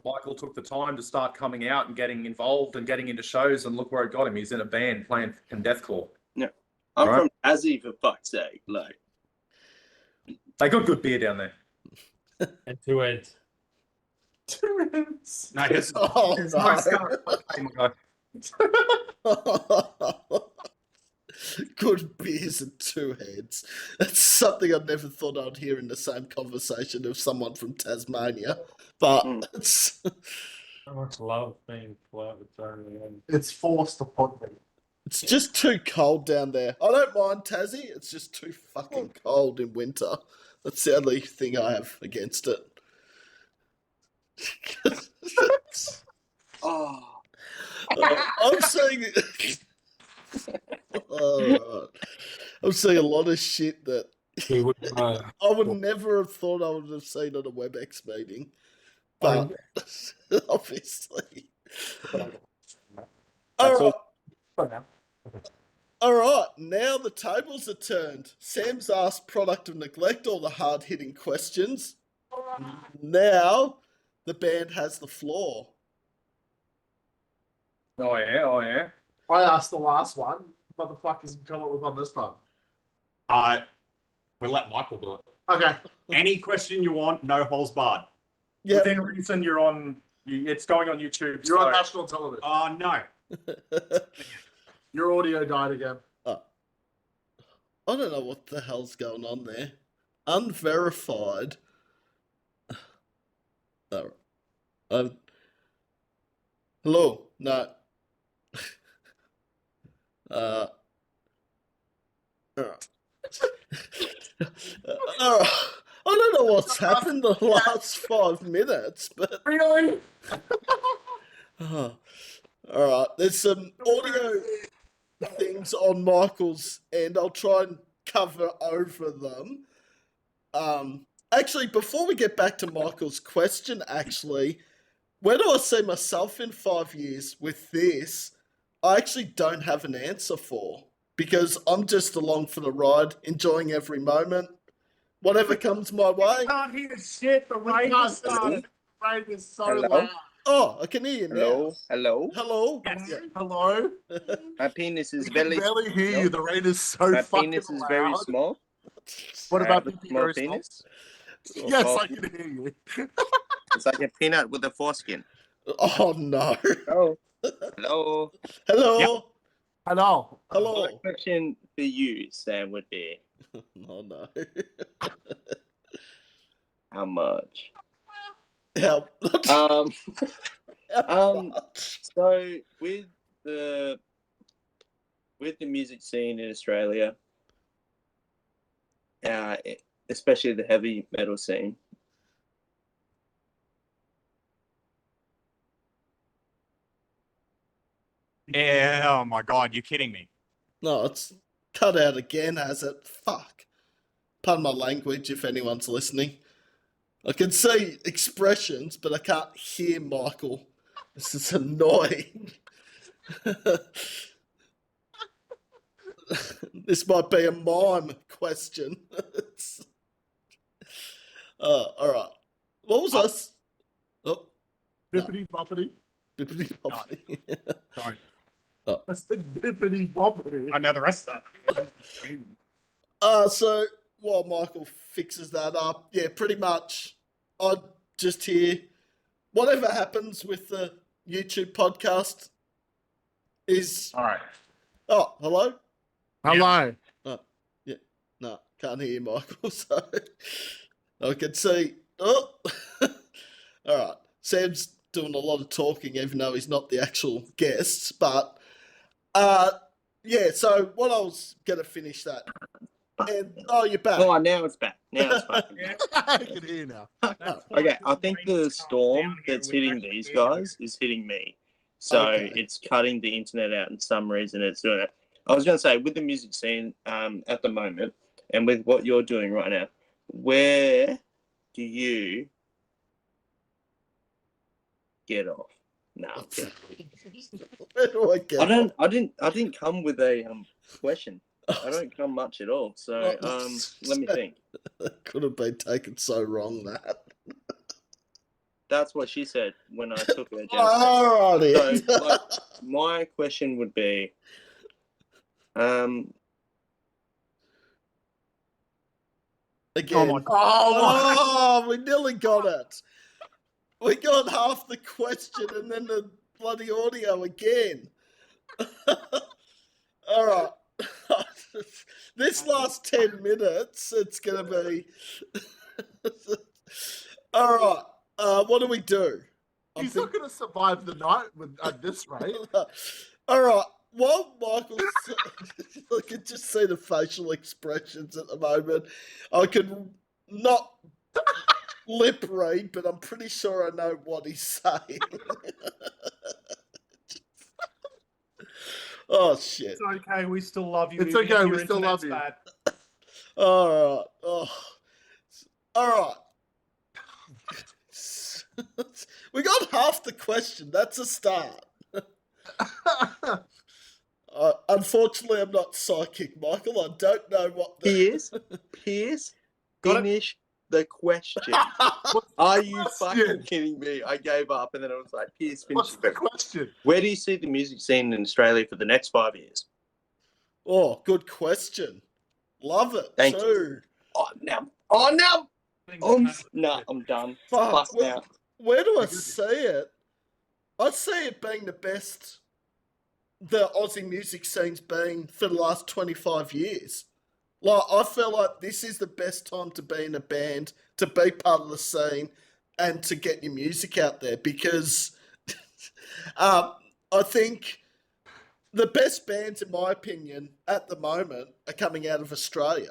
Michael took the time to start coming out and getting involved and getting into shows, and look where it got him. He's in a band playing in Deathcore. I'm Right. from Tassie, for fuck's sake. Like, They got good beer down there. And 2 heads. No, here's oh It's nice going. Hey, my guy. no. Good beers and 2 heads. That's something I never thought I'd hear in the same conversation of someone from Tasmania. But it's So much love being floated on. It's forced upon me. it's just too cold down there. I don't mind Tassie. It's just too fucking cold in winter. That's the only thing I have against it. oh, I'm saying, I'm seeing a lot of shit that We would, I would never have thought I would have seen at a WebEx meeting, but obviously. All right, now the tables are turned. Sam's asked product of neglect, all the hard-hitting questions. Now the band has the floor. Oh yeah, oh yeah. I asked the last one. Motherfuckers can come up with on this one. we'll let Michael do it. Okay. Any question you want, no holes barred. Yeah. Within reason, you're on. It's going on YouTube. You're on so- national television. Oh no. Your audio died again. I don't know what the hell's going on there. Unverified. Hello. No. I don't know what's happened the last 5 minutes, but Really? all right. There's some audio things on Michael's end. I'll try and cover over them. Actually, before we get back to Michael's question, where do I see myself in 5 years with this? I actually don't have an answer for, because I'm just along for the ride, enjoying every moment. Whatever comes my way. Can't hear shit. The rain is started. The rain is so Hello? loud. Oh, I can hear you now. Hello? Hello? Yes. Yeah. Hello. My penis is We can very barely hear no. you. The rain is so My fucking penis is loud. very small. What I about have a Pinky small very small? penis? Yes, Oh, I can hear you. it's like a peanut with a foreskin. Oh, no. Oh. Hello. Hello? Yep. Hello. My Hello? question for you, Sam, would be Oh, no. how much? How, Um, how um, much? so the music scene in Australia, especially the heavy metal scene, Yeah, oh my god, you're kidding me. No, it's cut out again, has it? Fuck. Pardon my language if anyone's listening. I can see expressions, but I can't hear Michael. This is annoying. This might be a mime question. All right. What was us? Oh, Bippity boppity. bippity boppity. Sorry. That's the bippity boppity. I know the rest of that. So while Michael fixes that up, yeah, pretty much I'd just hear whatever happens with the YouTube podcast is. All right. Oh, hello? Hello. Yeah, no, can't hear you, Michael. So I can see. Oh, all right. Sam's doing a lot of talking, even though he's not the actual guest. But yeah. So what I was gonna finish that, and oh, you're back. oh, now it's back. Now it's back. I can hear you now. Okay, I think the storm that's hitting these guys is hitting me. So Okay. it's cutting the internet out, and some reason it's doing it. I was going to say, with the music scene at the moment, and with what you're doing right now, where do you get off? No, I'm kidding. Where do I get? I didn't come with a question. I don't come much at all. So let me think. That could have been taken so wrong. That. That's what she said when I took her. Alrighty. So, like, my question would be, Again. Oh, Oh, we nearly got it. We got half the question and then the bloody audio again. All right. This last 10 minutes, it's going to be. All right. What do we do? he's not going to survive the night with at this rate. All right. While Michael's, I can just see the facial expressions at the moment. I can not lip read, but I'm pretty sure I know what he's saying. Oh shit! It's okay, we still love you. It's even if okay, your we still love internet's you. bad. All right. Oh. All right. We got half the question. That's a start. Unfortunately, I'm not psychic, Michael. I don't know what the... Pierce, Got it? finish the question. Are you fucking Question. kidding me? I gave up, and then I was like, Pierce, finish What's the question? Where do you see the music scene in Australia for the next 5 years? Oh, good question. Love it, Thank too. Oh, no. I'm done. Fuck, Fuck now. where do I see it? I see it being the best the Aussie music scene's been for the last 25 years. Like, I feel like this is the best time to be in a band, to be part of the scene, and to get your music out there, because I think the best bands, in my opinion, at the moment, are coming out of Australia.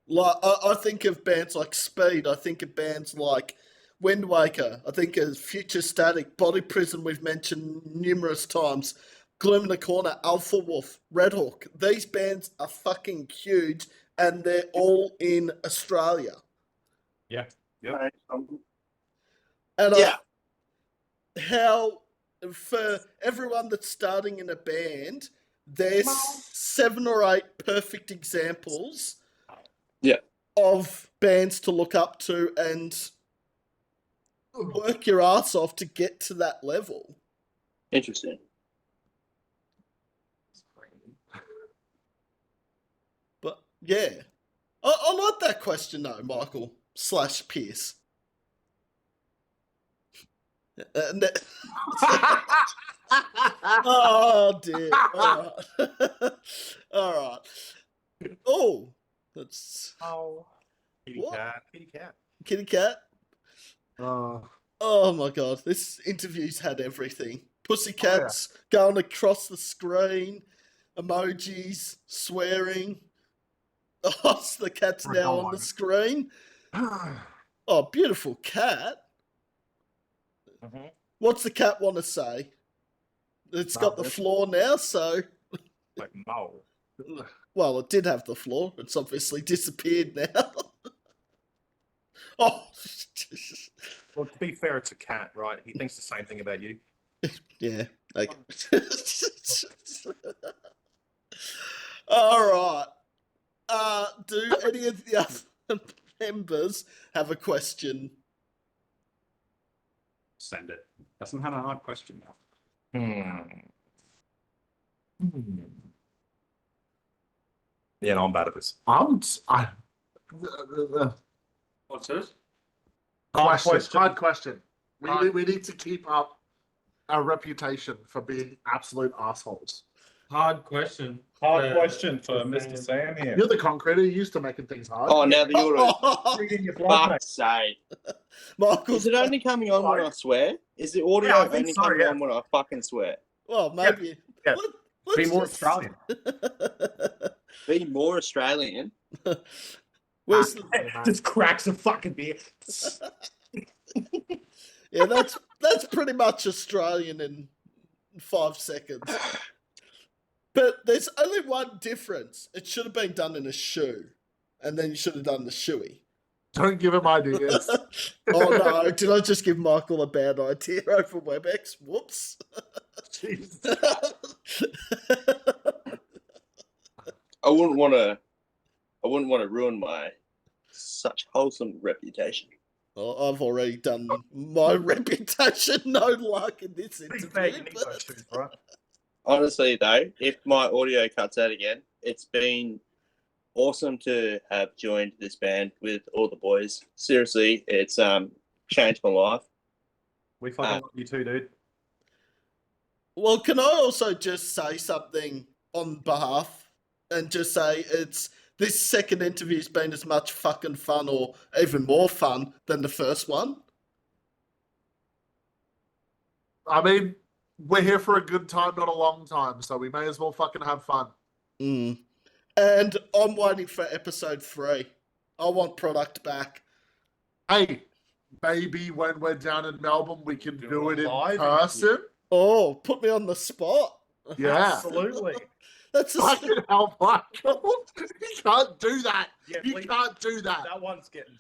Like, I think of bands like Speed. I think of bands like Wind Waker. I think of Future Static, Body Prison. We've mentioned numerous times. Gloom in the Corner, Alpha Wolf, Red Hawk. These bands are fucking huge, and they're all in Australia. Yeah. Right, And yeah. how for everyone that's starting in a band, there's 7 or 8 perfect examples of bands to look up to and work your ass off to get to that level. Interesting. But yeah, I like that question though, Michael / Pierce. Oh dear. All right. All right. Oh, that's Kitty cat. Kitty cat. kitty cat. Oh my god, this interview's had everything. Pussycats going across the screen, emojis, swearing. Oh, so the cat's now on the screen. Oh, beautiful cat. What's the cat want to say? It's got the floor now, so. Like no. Well, it did have the floor. It's obviously disappeared now. Oh. Well, to be fair, it's a cat, right? He thinks the same thing about you. Yeah. Okay. All right. Do any of the other members have a question? Send it. Doesn't have a hard question now. Yeah, no, I'm bad at this. What's this? Hard question. We need to keep up our reputation for being absolute assholes. Hard question. Hard question for Mr. Sam here. You're the concreter. You're used to making things hard. Oh, now the audio. Fuck's sake. Michael, Is it only coming on when I swear? Is the audio only coming on when I fucking swear? Well, maybe. Yeah. Let's Be more just- Australian. Be more Australian. Where's Just cracks a fucking beer. Yeah, that's pretty much Australian in 5 seconds. But there's only one difference. It should have been done in a shoe, and then you should have done the shoey. Don't give him ideas. Oh no, did I just give Michael a bad idea over WebEx? Whoops. I wouldn't want to ruin my such wholesome reputation. Oh, I've already done my reputation. No luck in this interview. Honestly, though, if my audio cuts out again, it's been awesome to have joined this band with all the boys. Seriously, it's changed my life. We fucking love you too, dude. Well, can I also just say something on behalf and just say this second interview's been as much fucking fun or even more fun than the first one? I mean, we're here for a good time, not a long time, so we may as well fucking have fun. Mm. And I'm waiting for episode 3. I want product back. Hey, maybe when we're down in Melbourne, we can do it in person. Oh, put me on the spot. Yeah. Absolutely. That's Fucking hell, Michael. You can't do that. Yeah, You please. can't do that. That one's getting.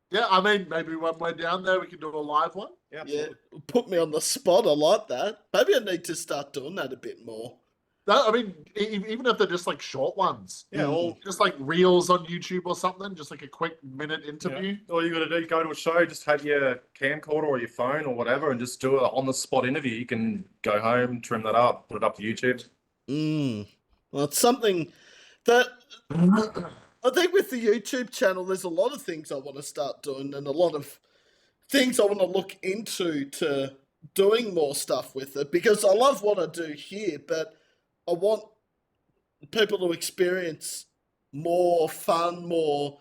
Yeah, I mean, maybe when we're down there, we can do a live one. Yeah, put me on the spot. I like that. Maybe I need to start doing that a bit more. That, I mean, even if they're just like short ones. Yeah, or Just like reels on YouTube or something, just like a quick minute interview. all you got to do, go to a show, just have your camcorder or your phone or whatever, and just do an on-the-spot interview. You can go home, trim that up, put it up to YouTube. Well, it's something that I think with the YouTube channel, there's a lot of things I want to start doing and a lot of things I want to look into to doing more stuff with it because I love what I do here, but I want people to experience more fun, more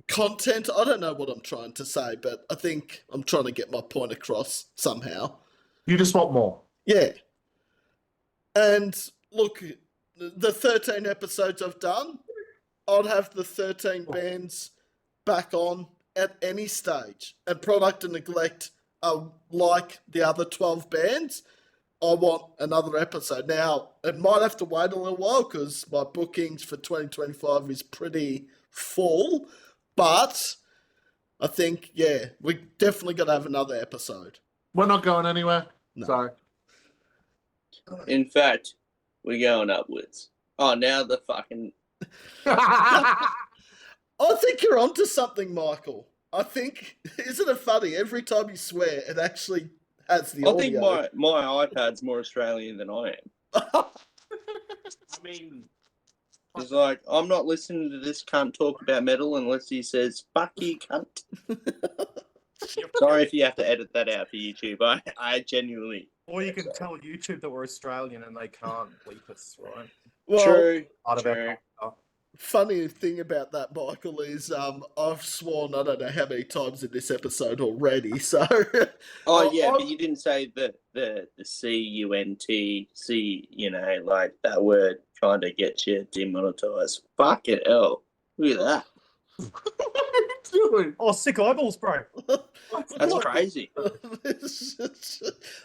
content. I don't know what I'm trying to say, but I think I'm trying to get my point across somehow. You just want more. Yeah. And look, the 13 episodes I've done, I'd have the 13 bands back on at any stage. And Product and Neglect are like the other 12 bands. I want another episode. Now, it might have to wait a little while because my bookings for 2025 is pretty full. But I think, yeah, we definitely got to have another episode. We're not going anywhere. No. So In fact, we're going upwards. Oh, now the fucking. I think you're onto something, Michael. I think, isn't it funny? Every time you swear, it actually has the I audio. think my iPad's more Australian than I am. I mean, It's like, I'm not listening to this cunt talk about metal unless he says, fuck you, cunt. Sorry if you have to edit that out for YouTube. I genuinely. Or you can tell YouTube that we're Australian and they can't bleep us, right? Well, True. Out of our True. culture. funny thing about that, Michael, is I've sworn I don't know how many times in this episode already. So, Oh yeah, but you didn't say the CUNT, you know, like that word trying to get you demonetized. Fuck it, hell. Look at that. dude. Oh, sick eyeballs, bro. That's crazy.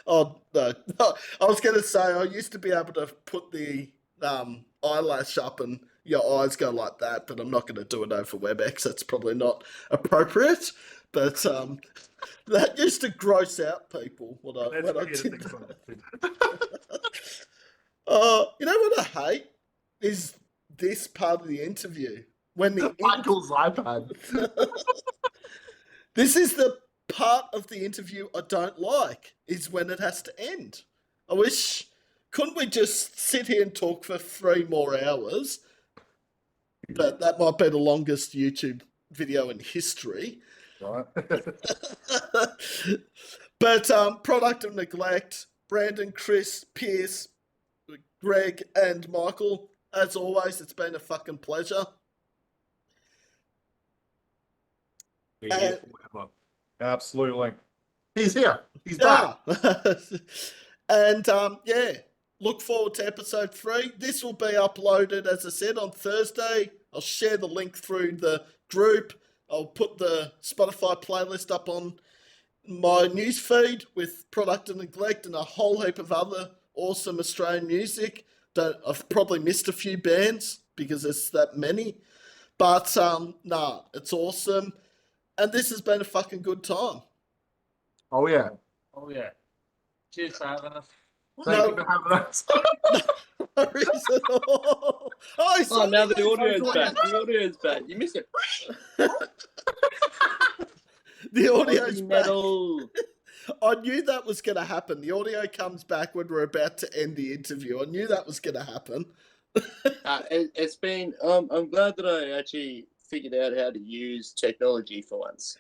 Oh no. I was going to say I used to be able to put the eyelash up and your eyes go like that, but I'm not going to do it over WebEx. That's probably not appropriate. But that used to gross out people when I did that. You know what I hate is this part of the interview when the Michael's iPad. This is the part of the interview I don't like, is when it has to end. I wish, couldn't we just sit here and talk for 3 more hours? But that might be the longest YouTube video in history. Right. But Product of Neglect, Brandon, Chris, Pierce, Greg, and Michael, as always, it's been a fucking pleasure. And- Absolutely. He's here. He's back. Yeah. And yeah, look forward to episode 3. This will be uploaded, as I said, on Thursday. I'll share the link through the group. I'll put the Spotify playlist up on my newsfeed with Product of Neglect and a whole heap of other awesome Australian music. I've probably missed a few bands because there's that many. But nah, it's awesome. And this has been a fucking good time. Oh yeah. Oh yeah. Cheers for having us. Thank you for having us. No reason at all. Oh, now the audio's back. The audio's back. You missed it. The audio's back. Metal. I knew that was going to happen. The audio comes back when we're about to end the interview. I knew that was going to happen. It's been. I'm glad that I actually figured out how to use technology for once.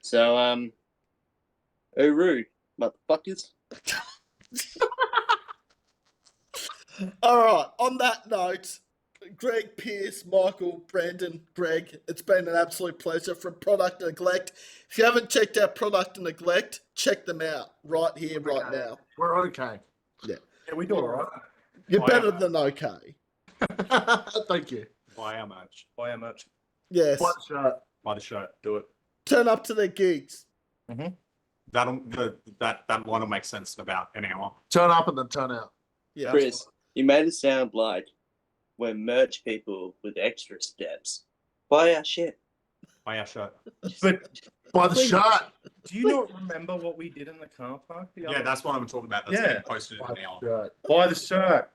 So, rude, motherfuckers. All right. On that note, Greg, Pierce, Michael, Brandon, Greg, it's been an absolute pleasure from Product Neglect. If you haven't checked out Product Neglect, check them out right here, right now. We're okay. Yeah. Yeah, we do all right. You're better than okay. Thank you. Buy our merch. Buy our merch. Yes. One shirt. Buy the shirt. Do it. Turn up to their gigs. That one will make sense in about an hour. Turn up and then turn out. Yeah. Chris, you made it sound like we're merch people with extra steps. Buy our shit. Buy our shirt. But Buy the Please. shirt. do you not remember what we did in the car park? The Yeah, other- that's what I'm talking about. That's Yeah. getting posted in Buy an the hour. shirt. Buy the shirt.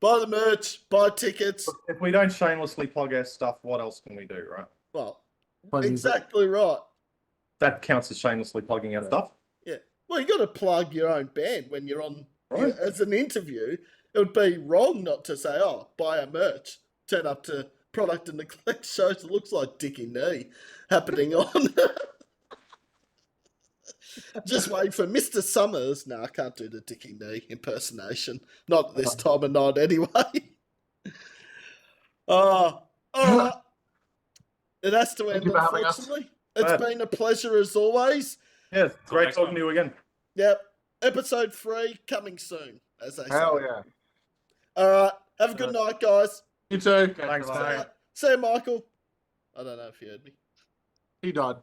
Buy the merch, buy tickets. If we don't shamelessly plug our stuff, what else can we do, right? Well, Buy exactly right. That counts as shamelessly plugging our stuff. Yeah. Well, you got to plug your own band when you're on Right. as an interview. It would be wrong not to say, "Oh, buy our merch." Turn up to Product and Neglect shows. It looks like Dickie Knee happening on. Just wait for Mr. Summers. No, I can't do the Dickie Knee impersonation. Not at this time of night, anyway. All right. It has to end, you for having us. unfortunately. It's been a pleasure as always. Yeah, great next talking time. to you again. Yep. Episode 3 coming soon, as they say. Hell yeah. All right. Have a good night, guys. You too. Thanks, mate. See you, Michael. I don't know if you heard me. He died.